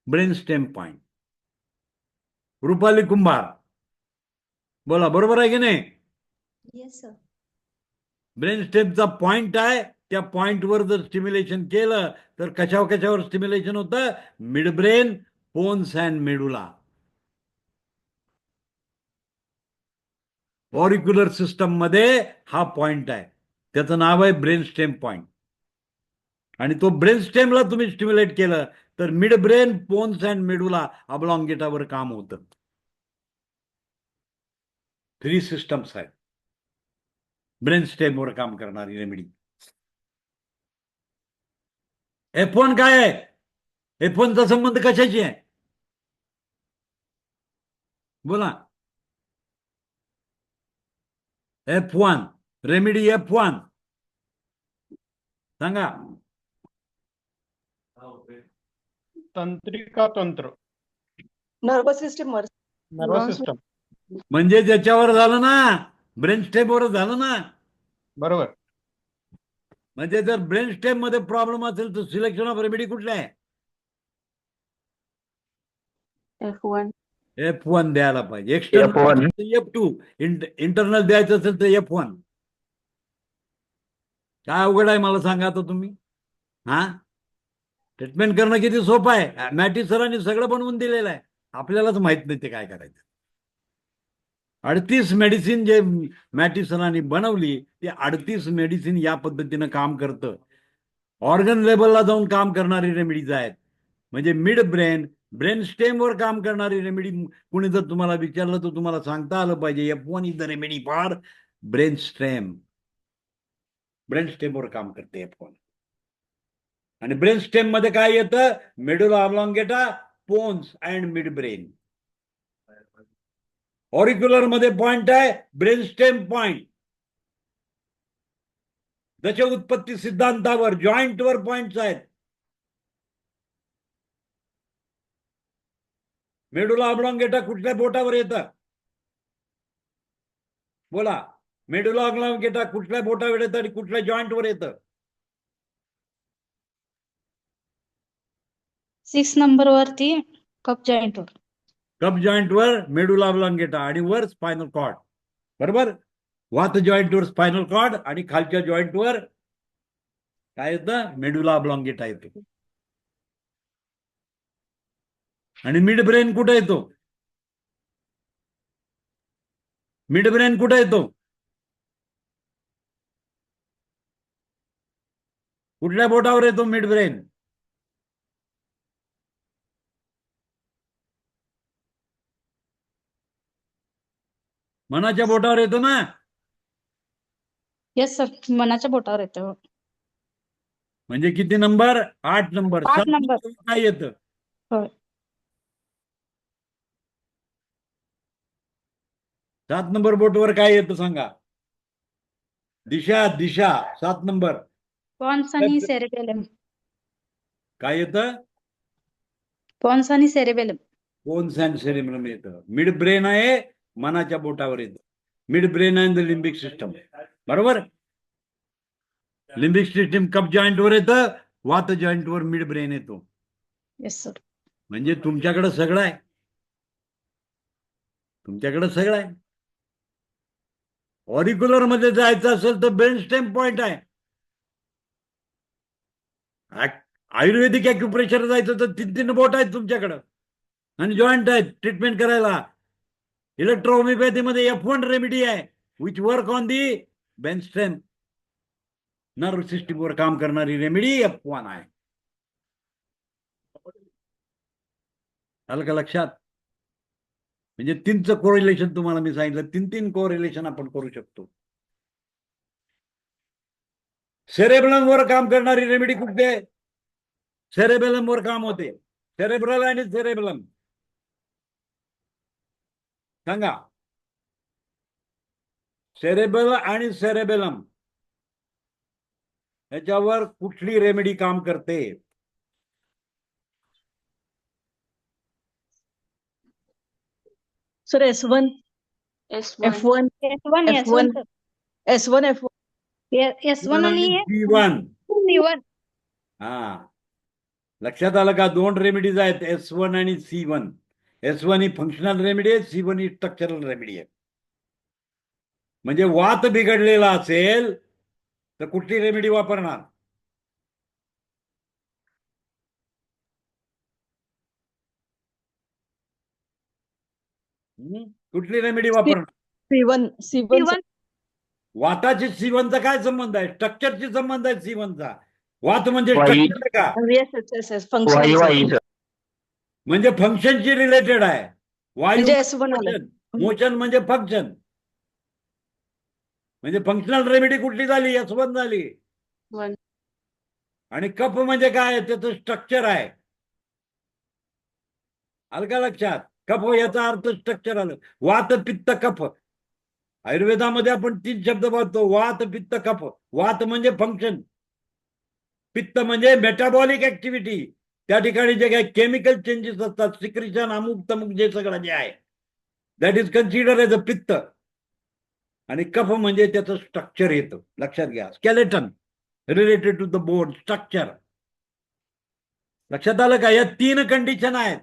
Speaker 1: Brain stem point. Rupali Kumbhar बोला, बरोबर आहे की नाही?
Speaker 3: Yes sir.
Speaker 1: ब्रेन स्टेमचा पॉइंट आहे. त्या पॉइंटवर जर स्टिम्युलेशन केलं तर कशावर स्टिम्युलेशन होतं? Mid brain, pons and medulla. Auricular system मध्ये हा पॉइंट आहे, त्याचं नाव आहे ब्रेन स्टेम पॉइंट. आणि तो ब्रेन स्टेमला तुम्ही स्टिम्युलेट केलं तर mid brain, pons and medulla ऑब्लॉंगेटावर काम होतं. 3 सिस्टम्स आहेत ब्रेन स्टेमवर काम करणारी रेमेडी. F1 काय आहे? F1 चा संबंध कशाशी आहे? बोला. F1 रेमेडी F1 सांगा.
Speaker 6: तंत्रिका तंत्र,
Speaker 4: नर्वस सिस्टीम वर
Speaker 6: नर्वस सिस्टम.
Speaker 1: म्हणजे ज्याच्यावर झालं ना, ब्रेन स्टेमवर झालं ना.
Speaker 6: बरोबर.
Speaker 1: म्हणजे जर ब्रेन स्टेम मध्ये प्रॉब्लेम असेल तर सिलेक्शन ऑफ रेमेडी कुठलं आहे?
Speaker 7: F1.
Speaker 1: F1 द्यायला पाहिजे. एक्सटर्नल F2, इंटरनल द्यायचं असेल तर F1. काय अवघड आहे मला सांगा आता तुम्ही. हा, ट्रीटमेंट करणं किती सोपं आहे. मॅटी सरांनी सगळं बनवून दिलेलं आहे, आपल्यालाच माहित नाही ते काय करायचं. 38 मेडिसिन जे मॅटी सरांनी बनवली, ते 38 मेडिसिन या पद्धतीनं काम करतं. ऑर्गन लेवलला जाऊन काम करणारी रेमेडीज आहेत. म्हणजे मिड ब्रेन, ब्रेन स्टेमवर काम करणारी रेमेडी. कुणी जर तुम्हाला विचारलं तर तुम्हाला सांगता आलं पाहिजे F1 is the remedy for brain stem. Brain स्टेमवर काम करते F1. आणि ब्रेन स्टेम मध्ये काय येतं? Medulla oblongata, pons and mid brain. Auricular मध्ये पॉइंट आहे ब्रेन स्टेम पॉइंट. त्याच्या उत्पत्ती सिद्धांतावर जॉईंटवर पॉइंट्स आहेत. मेडुला ऑब्लॉंगेटा कुठल्या बोटावर येतं? बोला. मेडुला ऑब्लॉंगेटा कुठल्या बोटावर येतं आणि कुठल्या जॉईंटवर येतं?
Speaker 5: 6 नंबर वरती कप जॉईंट वर.
Speaker 1: कप जॉईंटवर मेडुला ऑब्लॉंगेटा आणि वर स्पायनल कॉर्ड. बरोबर. वात जॉईंटवर स्पायनल कॉर्ड आणि खालच्या जॉईंटवर काय येतं? मेडुला ऑब्लॉंगेटा येतो. आणि मिड ब्रेन कुठे येतो? मिड ब्रेन कुठे येतो? कुठल्या बोटावर येतो मिड ब्रेन? मनाच्या बोटावर येतो ना.
Speaker 5: येस सर, मनाच्या बोटावर येतं.
Speaker 1: म्हणजे किती नंबर? 8 नंबर.
Speaker 5: 8
Speaker 1: 7
Speaker 5: नंबर.
Speaker 1: काय येतं?
Speaker 5: होय.
Speaker 1: 7 नंबर बोटवर काय येतं सांगा? दिशा. दिशा 7 नंबर
Speaker 5: पॉन्स आणि सेरेबेलम.
Speaker 1: काय येतं?
Speaker 5: पॉन्स आणि सेरेबेलम.
Speaker 1: पोन्स अँड सेरेब्रम येतं. मिड ब्रेन आहे, मनाच्या बोटावर येतं. Mid brain and the limbic system. बरोबर. लिम्बिक सिस्टम कप जॉईंटवर येतं, वात जॉईंटवर मिड ब्रेन येतो.
Speaker 5: Yes sir.
Speaker 1: म्हणजे तुमच्याकडे सगळं आहे. तुमच्याकडे सगळं आहे. ऑरिक्युलर मध्ये जायचं असेल तर ब्रेन स्टेम पॉइंट आहे. आयुर्वेदिक ॲक्युप्रेशर जायचं तर 3 बोट आहेत तुमच्याकडं आणि जॉईंट आहेत ट्रीटमेंट करायला. इलेक्ट्रोहोमिओपॅथी मध्ये F1 रेमेडी आहे, which work on the brain stem. Nerve सिस्टीमवर काम करणारी रेमेडी F1 आहे. आलं का लक्षात? म्हणजे 3चं कोरिलेशन तुम्हाला मी सांगितलं. 3 कोरिलेशन आपण करू शकतो. सेरेब्रम वर काम करणारी रेमेडी कुठे? सेरेबेलम वर काम होते. सेरेब्रल आणि सेरेबेलम सांगा. सेरेबल आणि सेरेबेलम याच्यावर कुठली रेमेडी काम करते?
Speaker 4: Sir S1
Speaker 7: S1.
Speaker 4: F1
Speaker 5: S1
Speaker 4: F1
Speaker 5: sir.
Speaker 4: S1 F1
Speaker 5: S1 आणि
Speaker 1: G1.
Speaker 5: C1.
Speaker 1: हा, लक्षात आलं का? 2 रेमेडीज आहेत, S1 आणि C1. S1 ही फंक्शनल रेमेडी आहे, C1 ही स्ट्रक्चरल रेमेडी आहे. म्हणजे वात बिघडलेला असेल तर कुठली रेमेडी वापरणार? कुठली रेमेडी वापरणार?
Speaker 4: C1
Speaker 5: C1
Speaker 1: वाताची C1चा काय संबंध आहे? स्ट्रक्चरशी संबंध आहे C1चा. वात म्हणजे
Speaker 8: वायू.
Speaker 1: स्ट्रक्चर का?
Speaker 4: Yes yes yes yes function
Speaker 8: वायू सर.
Speaker 1: म्हणजे फंक्शनशी रिलेटेड आहे. वायू
Speaker 4: म्हणजे S1 आलं.
Speaker 1: मोशन, मोशन म्हणजे फंक्शन. म्हणजे फंक्शनल रेमेडी कुठली झाली? S1 झाली.
Speaker 7: 1.
Speaker 1: आणि कफ म्हणजे काय? त्याचं स्ट्रक्चर आहे. आलं का लक्षात? कफ याचा अर्थ स्ट्रक्चर आलं. वात पित्त कफ. आयुर्वेदामध्ये आपण 3 शब्द पाहतो. वात पित्त कफ. वात म्हणजे फंक्शन, पित्त म्हणजे मेटाबॉलिक ऍक्टिव्हिटी. त्या ठिकाणी जे काही केमिकल चेंजेस असतात, सिक्रिशन, अमुक तमुक जे सगळं जे आहे, that is consider as a pitta. आणि कफ म्हणजे त्याचं स्ट्रक्चर येतं. लक्षात घ्या. Skeleton related to the bone structure. लक्षात आलं का? या 3 कंडिशन आहेत.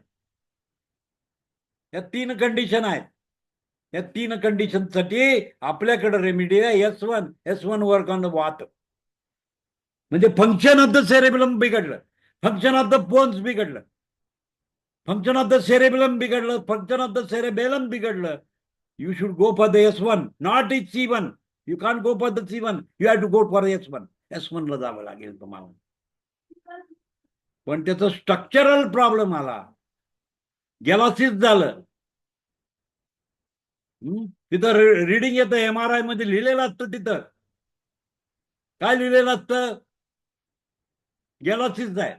Speaker 1: या 3 कंडिशन आहेत. या 3 कंडिशनसाठी आपल्याकडे रेमेडी आहे S1 वर्क ऑन द वात. म्हणजे फंक्शन ऑफ द सेरेबेलम बिघडलं, फंक्शन ऑफ द बोन्स बिघडलं, फंक्शन ऑफ द सेरेबेलम बिघडलं, फंक्शन ऑफ द सेरेबेलम बिघडलं. You should go for the S1, not C1. You can't go for the C1. You have to go for S1. S1 ला जावं लागेल तुम्हाला. पण त्याचं structural problem आला, गॅलॉसिस झालं. तिथं रिडिंग येतं, MRI मध्ये लिहिलेलं असतं. तिथं काय लिहिलेलं असतं? गॅलॉसिस आहे,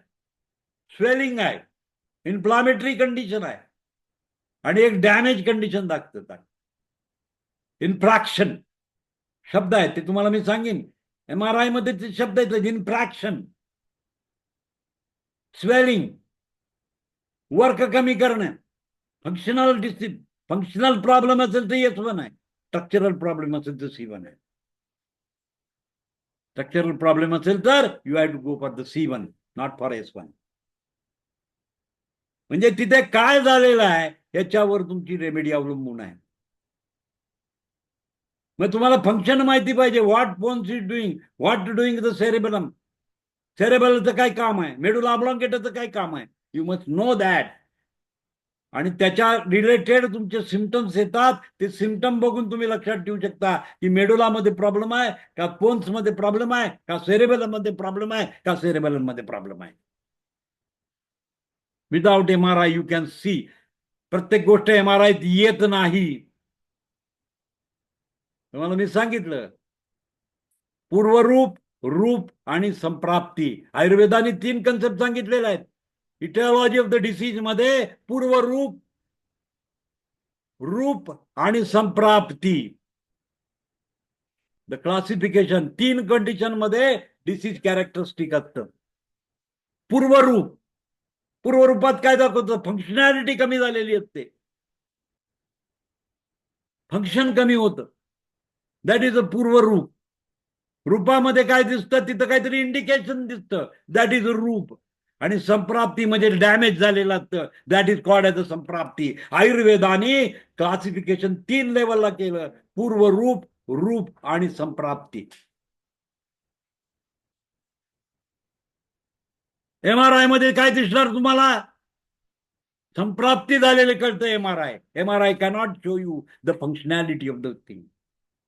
Speaker 1: स्वेलिंग आहे, इन्फ्लामेटरी कंडिशन आहे, आणि एक डॅमेज कंडिशन दाखवतात. इन्फ्रॅक्शन शब्द आहे, ते तुम्हाला मी सांगेन. MRI मध्ये ते शब्द आहेत. इन्फ्रॅक्शन, स्वेलिंग, वर्क कमी करणं, फंक्शनल प्रॉब्लेम असेल तर S1 आहे, स्ट्रक्चरल प्रॉब्लेम असेल तर C1 आहे. स्ट्रक्चरल प्रॉब्लेम असेल तर you have to go for the C1, not for S1. म्हणजे तिथे काय झालेलं आहे याच्यावर तुमची रेमेडी अवलंबून आहे. मग तुम्हाला फंक्शन माहिती पाहिजे. What pons is doing, what doing the cerebellum. सेरेबेलचं काय काम आहे, मेडुला ऑब्लॉंगेटाचं काय काम आहे, यू मस्ट नो दॅट. आणि त्याच्या रिलेटेड तुमचे सिम्पटम्स येतात. ते सिम्पटम बघून तुम्ही लक्षात ठेवू शकता की मेडुलामध्ये प्रॉब्लेम आहे का, पोन्समध्ये प्रॉब्लेम आहे का, सेरेबेलममध्ये प्रॉब्लेम आहे का, सेरेबेलममध्ये प्रॉब्लेम आहे. Without MRI you can see. प्रत्येक गोष्ट MRI येत नाही. तुम्हाला मी सांगितलं, पूर्वरूप, रूप आणि संप्राप्ती. आयुर्वेदाने 3 कन्सेप्ट सांगितलेले आहेत. इटिओलॉजी ऑफ द डिसीज मध्ये पूर्वरूप, रूप आणि संप्राप्ती. द क्लासिफिकेशन 3 कंडिशन मध्ये डिसीज कॅरेक्टरिस्टिक असतं. पूर्वरूप, पूर्वरूपात काय दाखवतं? फंक्शनॅलिटी कमी झालेली असते, फंक्शन कमी होतं. दॅट इज अ पूर्वरूप. रूपामध्ये काय दिसतं? तिथं काहीतरी इंडिकेशन दिसतं, दॅट इज अ रूप. आणि संप्राप्ती म्हणजे डॅमेज झालेलं असतं, that is called as a संप्राप्ती. आयुर्वेदाने क्लासिफिकेशन 3 लेवलला केलं: पूर्वरूप, रूप आणि संप्राप्ती. MRI मध्ये काय दिसणार तुम्हाला? संप्राप्ती झालेले कळतं MRI. MRI cannot show you the functionality of the thing.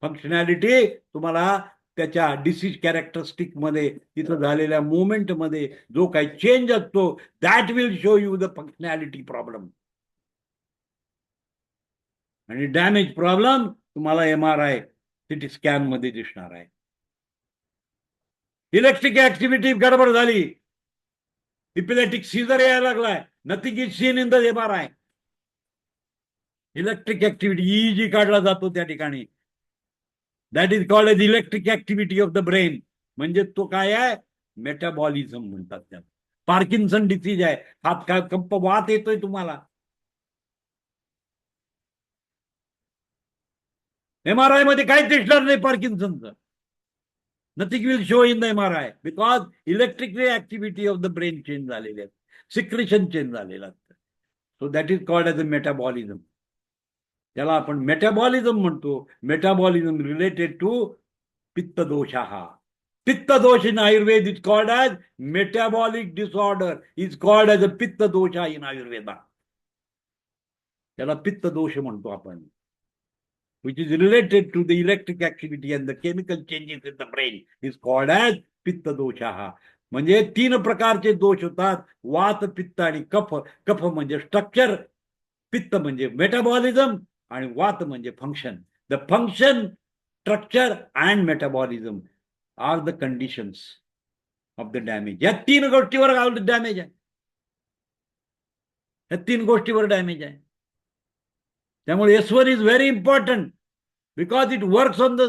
Speaker 1: Functionality तुम्हाला त्याच्या डिसीज कॅरेक्टरिस्टिक मध्ये, तिथं झालेल्या मुवमेंट मध्ये जो काही चेंज असतो, that will show you the functionality problem. आणि डॅमेज प्रॉब्लेम तुम्हाला MRI, CT स्कॅन मध्ये दिसणार आहे. इलेक्ट्रिक ऍक्टिव्हिटी गडबड झाली, इपिलेटिक सीझर यायला लागलाय, nothing is seen in the MRI. Electric activity EEG काढला जातो त्या ठिकाणी. That is called as electric activity of the brain. म्हणजे तो काय आहे? मेटाबॉलिझम म्हणतात त्याला. पार्किन्सन डिसीज आहे. हात काय कंप, वात येतोय तुम्हाला. MRI मध्ये काहीच दिसणार नाही पार्किन्सनचं. Nothing will show in the MRI because electric activity of the brain change झालेली आहे, सिक्रेशन चेंज झालेलं असतं. So that is called as a metabolism. त्याला आपण मेटाबॉलिझम म्हणतो. मेटाबॉलिझम रिलेटेड टू पित्त दोष. हा पित्त दोष in Ayurveda is called as metabolic disorder, is called as a pitta दोष इन आयुर्वेदा. त्याला पित्त दोष म्हणतो आपण. which is related to the electric activity and the chemical changes in the brain is called as पित्त दोषाः. म्हणजे 3 प्रकारचे दोष होतात, वात, पित्त आणि कफ. कफ म्हणजे स्ट्रक्चर, पित्त म्हणजे मेटाबॉलिझम आणि वात म्हणजे function. The function, structure and metabolism are the conditions of the damage. या 3 गोष्टीवर डॅमेज आहे. या 3 गोष्टीवर डॅमेज आहे. त्यामुळे S1 is very important because it works on the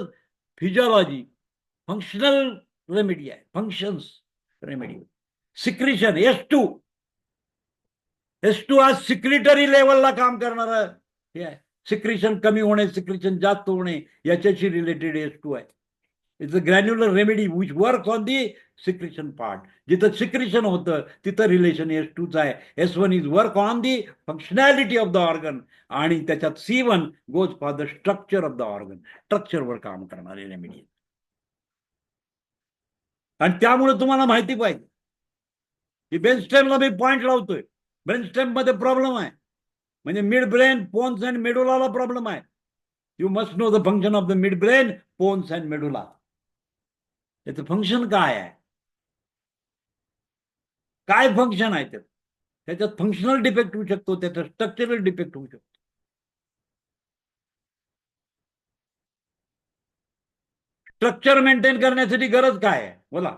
Speaker 1: physiology. Functional remedy आहे, फंक्शन्स रेमेडी. सिक्रिशन S2 आज सिक्रिटरी लेवलला काम करणारा हे आहे. सिक्रिशन कमी होणे, सिक्रिशन जास्त होणे याच्याशी रिलेटेड S2 आहे. It's a granular remedy which works on the secretion part. जिथं सिक्रिशन होतं तिथं रिलेशन S2चं आहे. S1 is work on the functionality of the organ आणि त्याच्यात C1 goes for the structure of the organ. स्ट्रक्चरवर काम करणारी रेमेडी. आणि त्यामुळे तुम्हाला माहिती पाहिजे की ब्रेन स्टेमला मी पॉइंट लावतोय. ब्रेन स्टेम मध्ये प्रॉब्लेम आहे म्हणजे मिड ब्रेन, पोन्स अँड मेडुलाला प्रॉब्लेम आहे. You must know the function of the mid brain, pons and medulla. त्याचं फंक्शन काय आहे, काय फंक्शन आहे त्याच्यात फंक्शनल डिफेक्ट होऊ शकतो, त्याचा स्ट्रक्चरल डिफेक्ट होऊ शकतो. स्ट्रक्चर मेंटेन करण्यासाठी गरज काय आहे बोला.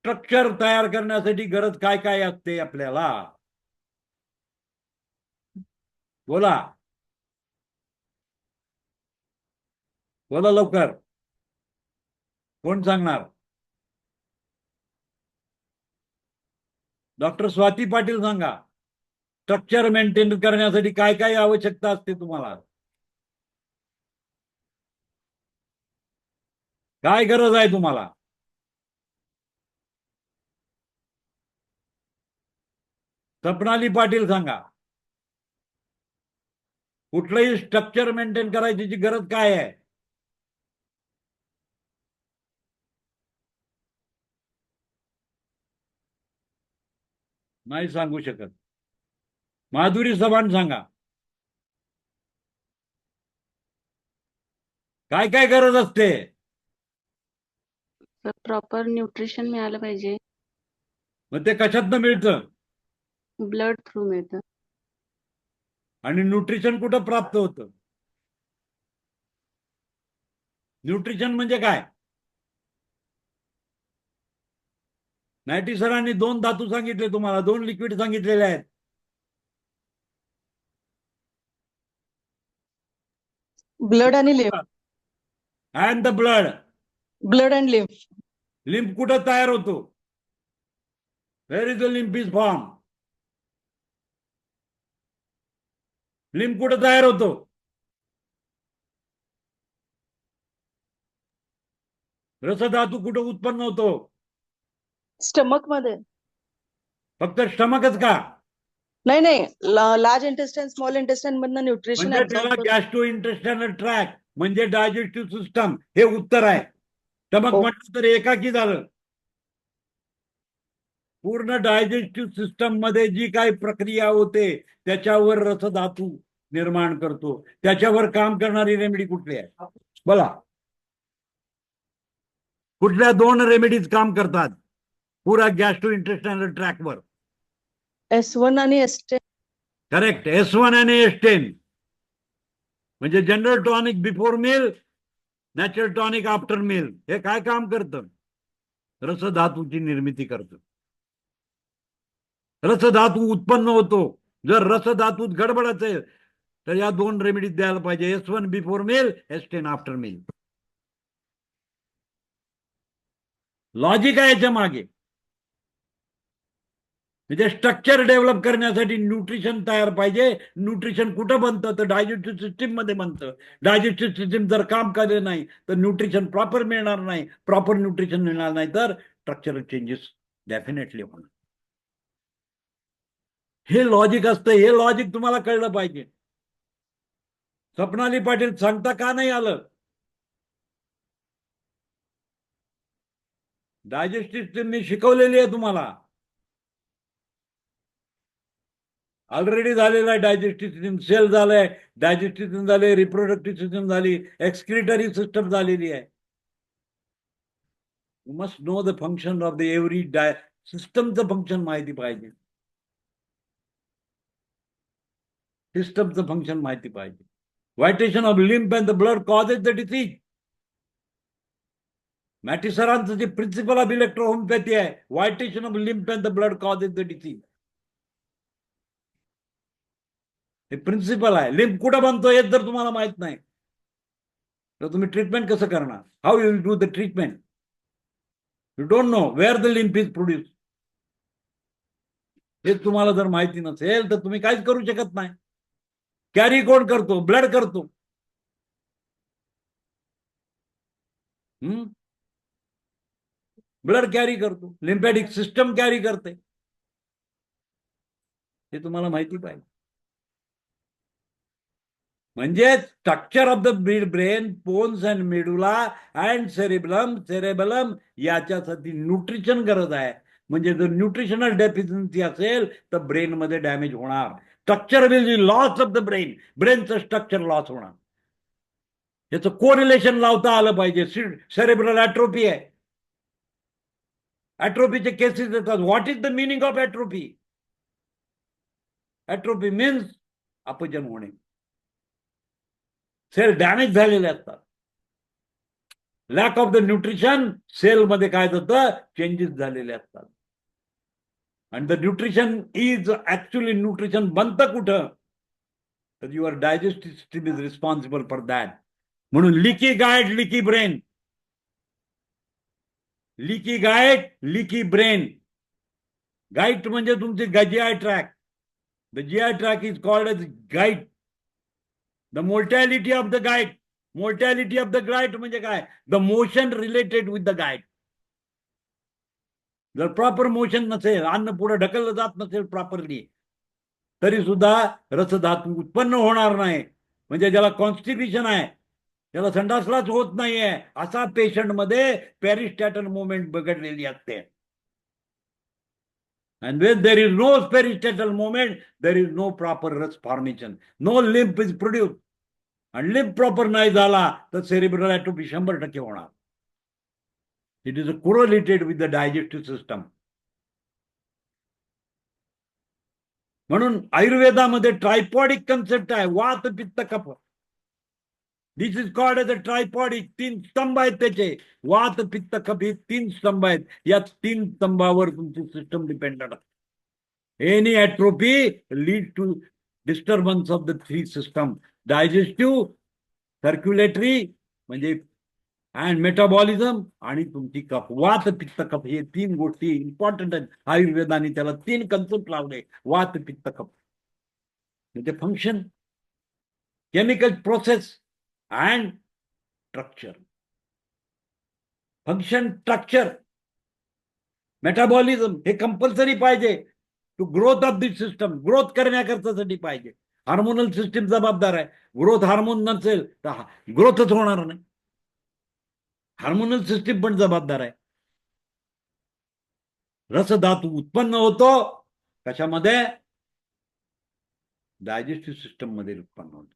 Speaker 1: स्ट्रक्चर तयार करण्यासाठी गरज काय काय असते आपल्याला बोला. बोला लवकर, कोण सांगणार. डॉक्टर स्वाती पाटील सांगा. स्ट्रक्चर मेंटेन करण्यासाठी काय काय आवश्यकता असते तुम्हाला, काय गरज आहे तुम्हाला. सपनाली पाटील सांगा. कुठलंही स्ट्रक्चर मेंटेन करायची गरज काय आहे. नाही सांगू शकत. माधुरी चव्हाण सांगा. काय काय गरज असते.
Speaker 7: प्रॉपर न्यूट्रिशन मिळालं पाहिजे.
Speaker 1: मग ते कशातनं मिळतं.
Speaker 7: ब्लड थ्रू मिळतं.
Speaker 1: आणि न्यूट्रिशन कुठं प्राप्त होतं. न्यूट्रिशन म्हणजे काय. नायटी सरांनी 2 धातू सांगितले तुम्हाला, 2 लिक्विड सांगितलेले आहेत.
Speaker 4: ब्लड आणि lymph.
Speaker 1: And the blood.
Speaker 4: Blood and lymph.
Speaker 1: Lymph कुठं तयार होतो. Where is the lymph is form. Lymph कुठं तयार होतो. रसधातू कुठं उत्पन्न होतो.
Speaker 4: स्टमक मध्ये.
Speaker 1: फक्त स्टमकच का.
Speaker 4: नाही नाही, लार्ज इंटेस्टाईन, स्मॉल इंटेस्टाईन मधनं न्यूट्रिशन
Speaker 1: म्हणजे त्याला गॅस्ट्रो इंटेस्टायनल ट्रॅक म्हणजे डायजेस्टिव्ह सिस्टम हे उत्तर आहे. स्टमक
Speaker 4: हो.
Speaker 1: म्हटलं तर एकाकी झालं. पूर्ण डायजेस्टिव्ह सिस्टम मध्ये जी काही प्रक्रिया होते त्याच्यावर रसधातू निर्माण करतो. त्याच्यावर काम करणारी रेमेडी कुठली आहे बोला. कुठल्या 2 रेमेडीज काम करतात पुरा गॅस्ट्रो इंटेस्टायनल ट्रॅकवर.
Speaker 4: S1 आणि S10.
Speaker 1: करेक्ट. S1 आणि S10 म्हणजे general tonic before meal, natural tonic after meal. हे काय काम करतं. रसधातूची निर्मिती करतं. रसधातू उत्पन्न होतो. जर रसधातूत गडबड असेल तर या 2 रेमेडीज द्यायला पाहिजे. S1 before meal, S10 after meal. Logic आहे याच्या मागे. म्हणजे स्ट्रक्चर डेव्हलप करण्यासाठी न्यूट्रिशन तयार पाहिजे. न्यूट्रिशन कुठं बनतं तर डायजेस्टिव्ह सिस्टीम मध्ये बनतं. डायजेस्टिव्ह सिस्टीम जर काम केलं नाही तर न्यूट्रिशन प्रॉपर मिळणार नाही. प्रॉपर न्यूट्रिशन मिळणार नाही तर स्ट्रक्चरल चेंजेस डेफिनेटली होणार. हे लॉजिक असतं. हे लॉजिक तुम्हाला कळलं पाहिजे. सपनाली पाटील सांगता का नाही आलं. डायजेस्टिव्ह सिस्टीम मी शिकवलेली आहे तुम्हाला. ऑलरेडी झालेला आहे. डायजेस्टिव्ह सिस्टम सेल झालंय, डायजेस्टिव्ह सिस्टम झाले, रिप्रोडक्टिव्ह सिस्टम झाली, एक्सक्रिटरी सिस्टम झालेली आहे. You must know the function of the every सिस्टमचं फंक्शन माहिती पाहिजे. सिस्टमचं फंक्शन माहिती पाहिजे. Vitiation of lymph and the blood causes the disease. Mattei सरांचं जे प्रिन्सिपल ऑफ इलेक्ट्रोहोमिओपॅथी आहे, vitiation of lymph and the blood causes the disease. हे प्रिन्सिपल आहे. लिम्फ कुठं बनतो हे जर तुम्हाला माहित नाही तर तुम्ही ट्रीटमेंट कसं करणार? How you will do the treatment? You don't know where the lymph is produce. हे तुम्हाला जर माहिती नसेल तर तुम्ही काहीच करू शकत नाही. कॅरी कोण करतो? ब्लड करतो. ब्लड कॅरी करतो, लिम्फॅटिक सिस्टम कॅरी करते. हे तुम्हाला माहिती पाहिजे. म्हणजे structure of the brain, pons and medulla and cerebellum याच्यासाठी न्यूट्रिशन गरज आहे. म्हणजे जर न्यूट्रिशनल डेफिशियन्सी असेल तर ब्रेन मध्ये डॅमेज होणार. Structure will be loss of the brain. ब्रेनचं स्ट्रक्चर लॉस होणार. याचं कोरिलेशन लावता आलं पाहिजे. सेरेब्रल ॲट्रोफी आहे. ॲट्रोफीचे केसेस येतात. What is the meaning of atrophy? Atrophy means अपचन होणे. सेल डॅमेज झालेले असतात. लॅक ऑफ द न्यूट्रिशन, सेलमध्ये काय होतं? चेंजेस झालेले असतात. आणि the nutrition is actually nutrition बनतं कुठं? तर your digestive system is responsible for that. म्हणून लिकी गायट, लिकी ब्रेन. लिकी गायट, लिकी ब्रेन. गाईट म्हणजे तुमची GI tract. The GI tract is called as gut. The mortality of the gut. Mortality of the gut म्हणजे काय? The motion related with the gut. जर प्रॉपर मोशन नसेल, अन्न पुढे ढकललं जात नसेल प्रॉपरली, तरी सुद्धा रसधातू उत्पन्न होणार नाही. म्हणजे ज्याला कॉन्स्टिपेशन आहे, ज्याला संडासलाच होत नाहीये, असा पेशंट मध्ये पेरिस्टॅटल मुवमेंट बिघडलेली असते. And when there is no peristatal movement, there is no proper ras formation. No lymph is produced. And lymph proper नाही झाला तर cerebral atrophy 100% होणार. It is correlated with the digestive system. म्हणून आयुर्वेदामध्ये ट्रायपॉडिक concept आहे. वात, पित्त, कफ. दिस is called as अ ट्रायपॉडिक. 3 स्तंभ आहेत त्याचे. वात, पित्त, कफ हे 3 स्तंभ आहेत. या 3 स्तंभावर तुमची सिस्टम डिपेंडेंट आहे. Any atrophy lead to disturbance of the 3 system. Digestive, circulatory म्हणजे अँड मेटाबॉलिझम आणि तुमची कफ. वात, पित्त, कफ हे 3 गोष्टी इम्पॉर्टंट आहेत. आयुर्वेदाने त्याला 3 कन्सेप्ट लावले. वात, पित्त, कफ. म्हणजे function, chemical process and structure. Function, structure, metabolism हे कंपल्सरी पाहिजे to growth of this system. Growth करण्याकरतासाठी पाहिजे. हार्मोनल सिस्टीम जबाबदार आहे. ग्रोथ हार्मोन नसेल तर ग्रोथच होणार नाही. हार्मोनल सिस्टीम पण जबाबदार आहे. रसधातू उत्पन्न होतो कशामध्ये? डायजेस्टिव्ह सिस्टम मध्ये उत्पन्न होतो.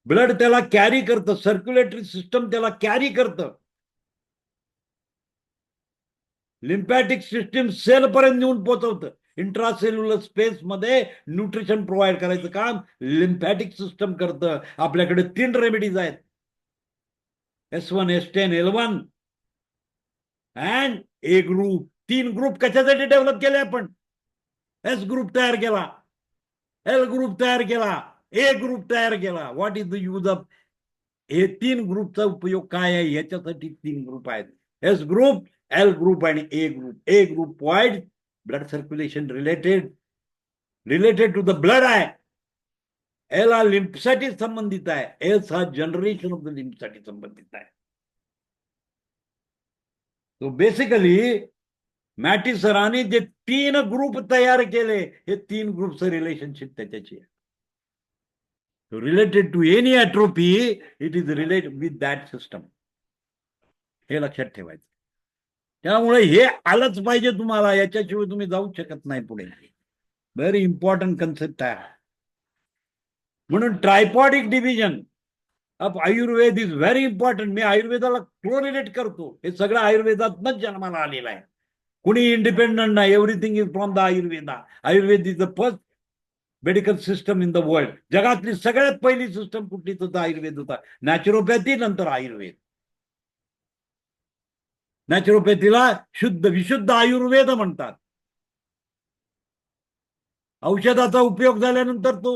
Speaker 1: ब्लड त्याला कॅरी करतं. सर्क्युलेटरी सिस्टम त्याला कॅरी करतं. लिम्फॅटिक सिस्टीम सेल पर्यंत नेऊन पोहोचवतं. इंट्रासेल्युलर स्पेस मध्ये न्यूट्रिशन प्रोव्हाइड करायचं काम लिम्फॅटिक सिस्टम करतं. आपल्याकडे 3 रेमेडीज आहेत. S1, S10, L1 and A group. 3 group कशासाठी डेव्हलप केले आपण? S ग्रुप तयार केला, L ग्रुप तयार केला, A ग्रुप तयार केला. What is the use of हे 3 ग्रुपचा उपयोग काय आहे? याच्यासाठी 3 ग्रुप आहेत. S ग्रुप, L ग्रुप आणि A group. A group provide blood circulation related to the blood आहे. L हा लिम्फसाठी संबंधित आहे. S हा जनरेशन ऑफ द लिम्फसाठी संबंधित आहे. तो बेसिकली मॅटी सरांनी जे 3 ग्रुप तयार केले, हे 3 ग्रुपचं रिलेशनशिप त्याच्याशी आहे. Related to any atrophy it is related with that system. हे लक्षात ठेवायचं. त्यामुळे हे आलंच पाहिजे तुम्हाला. याच्याशिवाय तुम्ही जाऊ शकत नाही पुढे. व्हेरी इम्पॉर्टंट कन्सेप्ट आहे. म्हणून tripodic division of Ayurveda is very important. मी आयुर्वेदाला कोरिलेट करतो. हे सगळं आयुर्वेदातनच जन्माला आलेलं आहे. कुणी इंडिपेंडंट नाही. Everything is from the Ayurveda. Ayurveda is the first medical system in the world. जगातली सगळ्यात पहिली सिस्टम कुठली तर आयुर्वेद होता. नॅचरोपॅथी नंतर आयुर्वेद. नॅचरोपॅथीला शुद्ध विशुद्ध आयुर्वेद म्हणतात. औषधाचा उपयोग झाल्यानंतर तो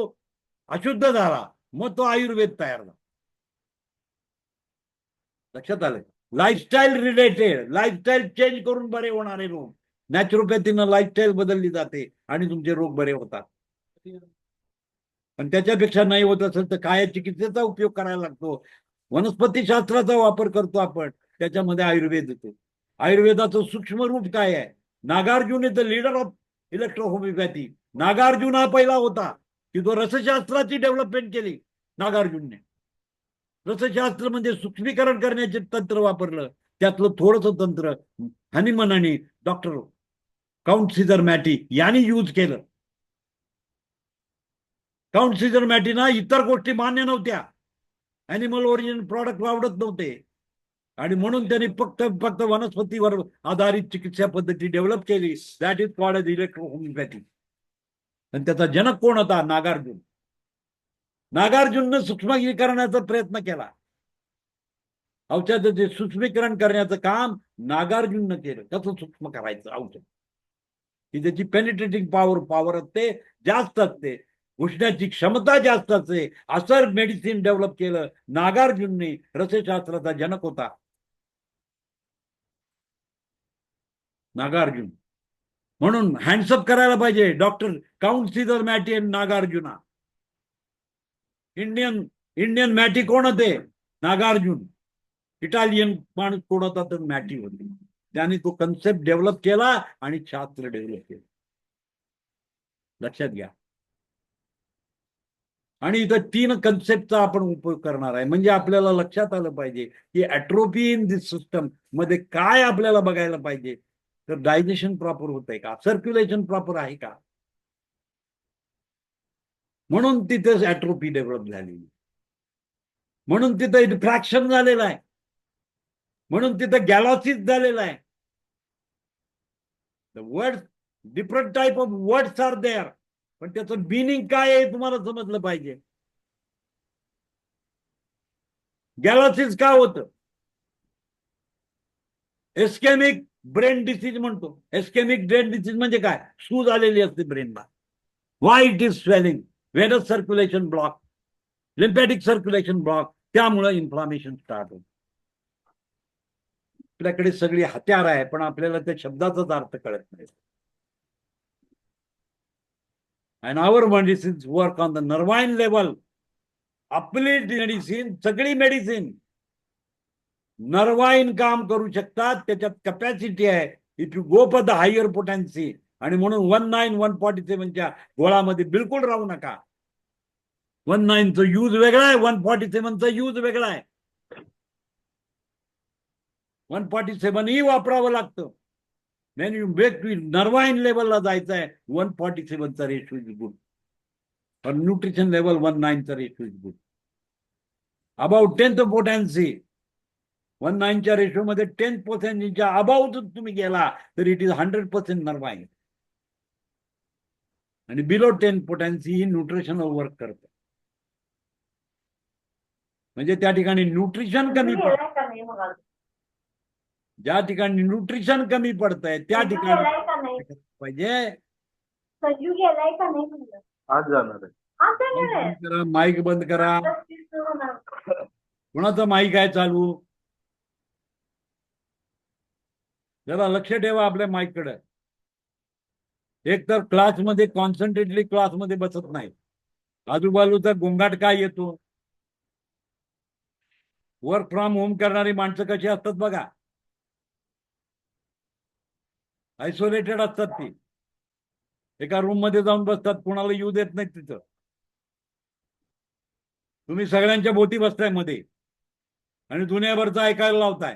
Speaker 1: अशुद्ध झाला, मग तो आयुर्वेद तयार झाला. लक्षात आलं? लाईफस्टाईल रिलेटेड, लाईफस्टाईल चेंज करून बरे होणारे रोग नॅचरोपॅथीनं लाईफस्टाईल बदलली जाते आणि तुमचे रोग बरे होतात. पण त्याच्यापेक्षा नाही होत असेल तर काय चिकित्सेचा उपयोग करायला लागतो. वनस्पती शास्त्राचा वापर करतो आपण, त्याच्यामध्ये आयुर्वेद येतो. आयुर्वेदाचं सूक्ष्म रूप काय आहे? Nagarjun is the leader of electrohomeopathy. Nagarjun हा पहिला होता की जो रसशास्त्राची डेव्हलपमेंट केली. नागार्जुनने रसशास्त्र म्हणजे सूक्ष्मीकरण करण्याचे तंत्र वापरलं. त्यातलं थोडंसं तंत्र हनीमन आणि डॉक्टर काउंट सीझर मॅटी यांनी यूज केलं. काउंट सीझर मॅटीना इतर गोष्टी मान्य नव्हत्या. अॅनिमल ओरिजिन प्रॉडक्ट आवडत नव्हते आणि म्हणून त्यांनी फक्त वनस्पतीवर आधारित चिकित्सा पद्धती डेव्हलप केली. That is called electrohomeopathy. आणि त्याचा जनक कोण होता? नागार्जुन. नागार्जुननं सूक्ष्मीकरणाचा प्रयत्न केला. औषधाचे सूक्ष्मीकरण करण्याचं काम नागार्जुननं केलं. कसं सूक्ष्म करायचं औषध, की त्याची पेनिट्रेटिंग पॉवर असते, जास्त असते, घुसण्याची क्षमता जास्त असते. असं मेडिसिन डेव्हलप केलं नागार्जुनने. रसशास्त्राचा जनक होता नागार्जुन. म्हणून हँडसअप करायला पाहिजे डॉक्टर काउंट सीझर मॅटी आणि नागार्जुना. इंडियन मॅटी कोण होते? नागार्जुन. इटालियन माणूस कोण होता तर मॅटी होते. त्याने तो कन्सेप्ट डेव्हलप केला आणि शास्त्र डेव्हलप केलं. लक्षात घ्या. आणि इथं 3 कन्सेप्टचा आपण उपयोग करणार आहे. म्हणजे आपल्याला लक्षात आलं पाहिजे की ॲट्रोफी इन दिस सिस्टम मध्ये काय आपल्याला बघायला पाहिजे. तर डायजेशन प्रॉपर होत आहे का? सर्क्युलेशन प्रॉपर आहे का? म्हणून तिथे ॲट्रोफी डेव्हलप झालेली. म्हणून तिथं रिफ्रॅक्शन झालेलं आहे. म्हणून तिथं गॅलॉसिस झालेलं आहे. Words, different type of words are there. पण त्याचं मिनिंग काय आहे तुम्हाला समजलं पाहिजे. गॅलॉसिस का होतं? एस्केमिक ब्रेन डिसीज म्हणतो. एस्केमिक ब्रेन डिसीज म्हणजे काय? सूज आलेली असते ब्रेनला. Why it is swelling, venous circulation block, lymphatic circulation block, त्यामुळे इन्फ्लामेशन स्टार्ट होतं. आपल्याकडे सगळी हत्यार आहे पण आपल्याला त्या शब्दाचाच अर्थ कळत नाही. And our medicines work on the nervine level. आपली मेडिसिन, सगळी मेडिसिन नर्वाईन काम करू शकतात. त्याच्यात कॅपॅसिटी आहे. If you go for the higher potency. आणि म्हणून 19147च्या गोळामध्ये बिलकुल राहू नका. 19चा यूज वेगळा आहे, 147चा यूज वेगळा आहे. 147 ही वापरावं लागतं. When you break to nervine लेवलला जायचं आहे, 147चा रेशो इज गुड. और न्यूट्रिशन लेवल 19चा ratio is good. About 10th potency 19च्या रेशो मध्ये 10% अबाउट तुम्ही गेला तर इट इज 100% नर्वाईन. आणि बिलो 10 पोटेन्सी ही न्यूट्रिशनल वर्क करतं. म्हणजे त्या ठिकाणी न्यूट्रिशन कमी पडतं. ज्या ठिकाणी न्यूट्रिशन कमी पडतंय त्या ठिकाणी पाहिजे.
Speaker 6: आज जाणार आहे.
Speaker 1: माईक बंद करा. कुणाचा माईक आहे चालू? जरा लक्ष ठेवा आपल्या माईक कडे. एक तर क्लासमध्ये कॉन्सन्ट्रेटली क्लासमध्ये बसत नाही. आजूबाजूचा गोंगाट काय येतो. वर्क फ्रॉम होम करणारी माणसं कशी असतात बघा. आयसोलेटेड असतात ती. एका रूम मध्ये जाऊन बसतात, कुणाला येऊ देत नाही तिथं. तुम्ही सगळ्यांच्या भोवती बसताय मध्ये आणि दुनियाभरचं ऐकायला लावताय.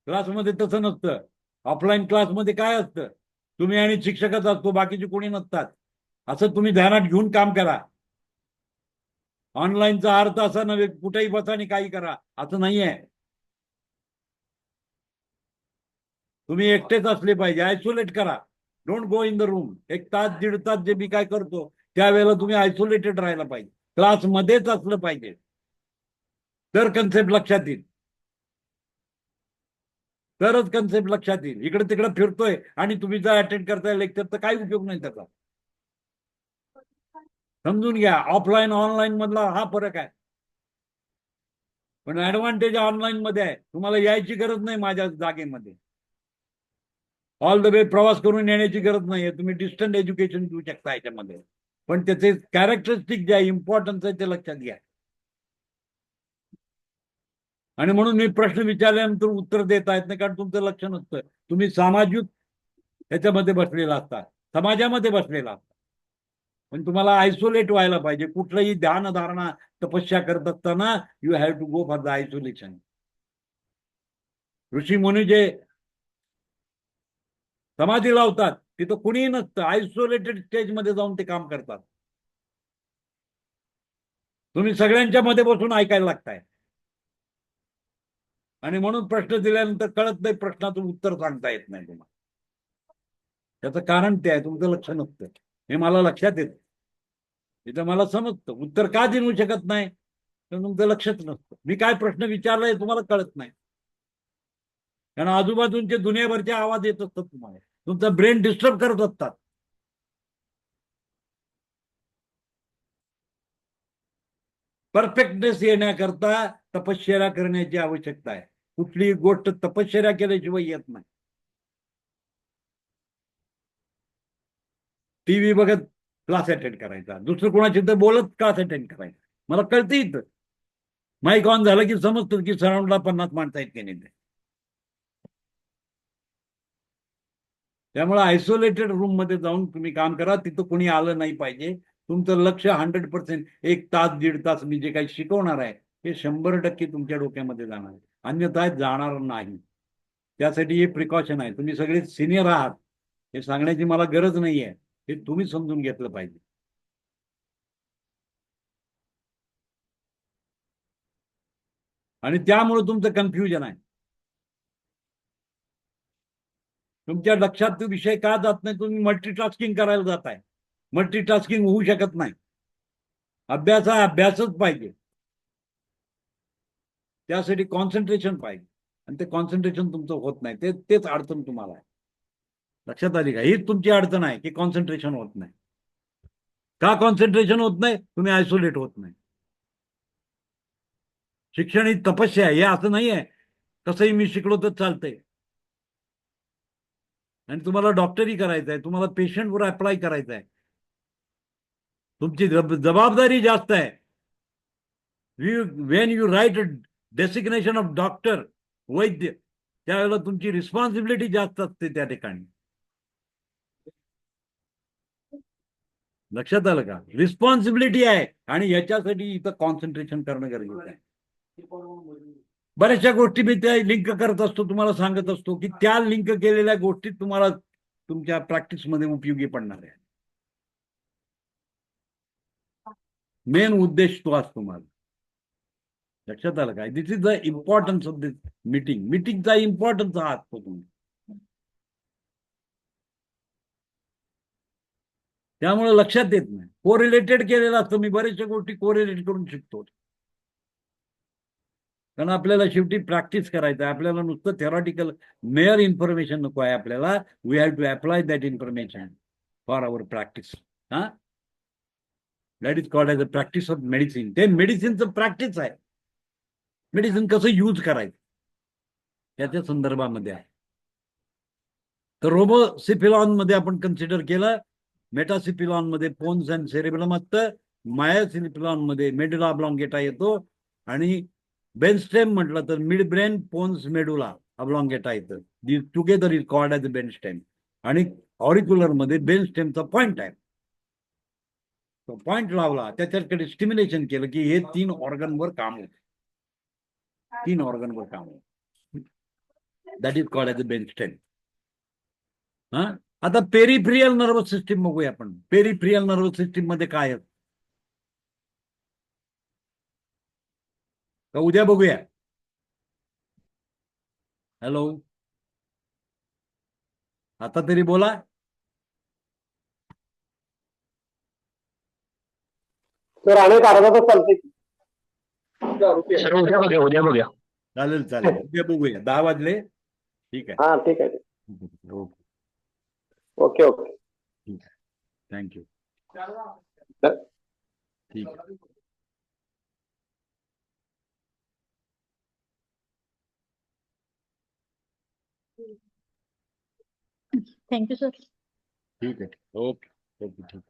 Speaker 1: क्लासमध्ये तसं नसतं. ऑफलाईन क्लासमध्ये काय असतं? तुम्ही आणि शिक्षकच असतो, बाकीचे कोणी नसतात. असं तुम्ही ध्यानात घेऊन काम करा. ऑनलाईनचा अर्थ असा नव्हे कुठेही बसा आणि काही करा, असं नाहीये. तुम्ही एकटेच असले पाहिजे. आयसोलेट करा. Don't go in the room. 1 तास 1.5 तास जे मी काय करतो त्यावेळेला तुम्ही आयसोलेटेड राहायला पाहिजे. क्लासमध्येच असलं पाहिजे, तर कन्सेप्ट लक्षात येईल. तरच कन्सेप्ट लक्षात येईल. इकडे तिकडे फिरतोय आणि तुम्ही जर अटेंड करताय लेक्चर तर काही उपयोग नाही त्याचा. समजून घ्या. ऑफलाईन ऑनलाईन मधला हा फरक आहे. पण ऍडव्हान्टेज ऑनलाईन मध्ये आहे. तुम्हाला यायची गरज नाही माझ्या जागेमध्ये. ऑल द वे प्रवास करून येण्याची गरज नाहीये. तुम्ही डिस्टन्स एज्युकेशन घेऊ शकता याच्यामध्ये. पण त्याचे कॅरेक्टरिस्टिक जे आहे, इम्पॉर्टन्स आहे ते लक्षात घ्या. आणि म्हणून मी प्रश्न विचारल्यानंतर उत्तर देता येत नाही, कारण तुमचं लक्ष नसतं. तुम्ही सामाजिक ह्याच्यामध्ये बसलेला असता, समाजामध्ये बसलेला असता. पण तुम्हाला आयसोलेट व्हायला पाहिजे. कुठलंही ध्यान धारणा तपस्या करत असताना you have to go for the isolation. ऋषी मुनी जे समाधी लावतात तिथं कुणीही नसतं. आयसोलेटेड स्टेजमध्ये जाऊन ते काम करतात. तुम्ही सगळ्यांच्या मध्ये बसून ऐकायला लागताय. आणि म्हणून प्रश्न दिल्यानंतर कळत नाही, प्रश्नाचं उत्तर सांगता येत नाही तुम्हाला. त्याचं कारण ते आहे, तुमचं लक्ष नसतं. हे मला लक्षात येतं. इथं मला समजतं उत्तर का देऊ शकत नाही, तर तुमचं लक्षच नसतं. मी काय प्रश्न विचारलाय तुम्हाला कळत नाही, कारण आजूबाजूचे दुनियाभरचे आवाज येत असतात. तुम्हाला तुमचा ब्रेन डिस्टर्ब करत असतात. परफेक्टनेस येण्याकरता तपश्चर्या करण्याची आवश्यकता आहे. कुठलीही गोष्ट तपश्चर्या केल्याशिवाय येत नाही. टीव्ही बघत क्लास अटेंड करायचा, दुसरं कोणाची तर बोलत क्लास अटेंड करायचा. मला कळतं इथं माईक ऑन झालं की समजतं की सराउंडला 50 माणसं आहेत की नाही ते. त्यामुळे आयसोलेटेड रूम मध्ये जाऊन तुम्ही काम करा. तिथं कोणी आलं नाही पाहिजे. तुमचं लक्ष 100%, 1 तास 1.5 तास मी जे काही शिकवणार आहे हे 100% तुमच्या डोक्यामध्ये जाणार आहे, अन्यथा जाणार नाही. त्यासाठी हे प्रिकॉशन आहे. तुम्ही सगळे सिनियर आहात, हे सांगण्याची मला गरज नाहीये. हे तुम्ही समजून घेतलं पाहिजे. आणि त्यामुळे तुमचं कन्फ्युजन आहे. तुमच्या लक्षात तो विषय का जात नाही? तुम्ही मल्टीटास्किंग करायला जाताय. मल्टीटास्किंग होऊ शकत नाही. अभ्यास हा अभ्यासच पाहिजे. त्यासाठी कॉन्सन्ट्रेशन पाहिजे, आणि ते कॉन्सन्ट्रेशन तुमचं होत नाही. तेच अडचण तुम्हाला आहे. लक्षात आली का? हीच तुमची अडचण आहे की कॉन्सन्ट्रेशन होत नाही. का कॉन्सन्ट्रेशन होत नाही? तुम्ही आयसोलेट होत नाही. शिक्षण ही तपस्या आहे, हे असं नाही आहे कसंही मी शिकलो तर चालतंय. आणि तुम्हाला डॉक्टरी करायचं आहे, तुम्हाला पेशंटवर अप्लाय करायचं आहे. तुमची जबाबदारी जास्त आहे. When you write designation of doctor, वैद्य, त्यावेळेला तुमची रिस्पॉन्सिबिलिटी जास्त असते त्या ठिकाणी. लक्षात आलं का? रिस्पॉन्सिबिलिटी आहे, आणि याच्यासाठी इथं कॉन्सन्ट्रेशन करणं गरजेचं आहे. बऱ्याचशा गोष्टी मी त्या लिंक करत असतो, तुम्हाला सांगत असतो की त्या लिंक केलेल्या गोष्टी तुम्हाला तुमच्या प्रॅक्टिसमध्ये उपयोगी पडणार आहे. मेन उद्देश तो असतो माझा. लक्षात आलं काय? This is the importance of this meeting. मीटिंगचा इम्पॉर्टन्स हा असतो तुम्ही. त्यामुळे लक्षात येत नाही. कोरिलेटेड केलेलं असतं. मी बऱ्याचशा गोष्टी कोरिलेट करून शिकतो, कारण आपल्याला शेवटी प्रॅक्टिस करायचं आहे. आपल्याला नुसतं थेरॉटिकल मेअर इन्फॉर्मेशन नको आहे. आपल्याला we have to apply that information for our practice. हा, that is called as a practice of medicine. ते मेडिसिनचं प्रॅक्टिस आहे. मेडिसिन कसं यूज करायचं त्याच्या संदर्भामध्ये आहे. तर रोबोसिफिलॉन मध्ये आपण कन्सिडर केलं. मेटासिफिलॉन मध्ये पोन्स अँड सेरेबेलम असतं. मायासिफिलॉन मध्ये मेडुला ऑब्लॉंगेटा येतो. आणि बेनस्टेम म्हटलं तर mid brain pons medulla oblongata येतं. The together is called as a brainstem. आणि ऑरिक्युलर मध्ये बेनस्टेमचा पॉइंट आहे. तो पॉइंट लावला, त्याच्याकडे स्टिम्युलेशन केलं की हे 3 ऑर्गनवर काम होतं. 3 ऑर्गनवर काम होतं. That is called as a brainstem. हा, आता पेरिफ्रियल नर्वस सिस्टीम बघूया आपण. पेरिफ्रियल नर्वस सिस्टीम मध्ये काय आहे का उद्या बघूया? हॅलो, आता तरी बोला.
Speaker 8: सर अनेक अर्धा तास चालते.
Speaker 9: सर उद्या बघूया.
Speaker 1: चालेल चालेल, उद्या बघूया. 10 वाजले. ठीक आहे.
Speaker 8: हा ठीक आहे.
Speaker 1: Okay,
Speaker 8: okay okay.
Speaker 1: ठीक आहे. थँक्यू. ठीक आहे.
Speaker 5: Thank you sir.
Speaker 1: ठीक आहे. ओके ओके, ठीक आहे.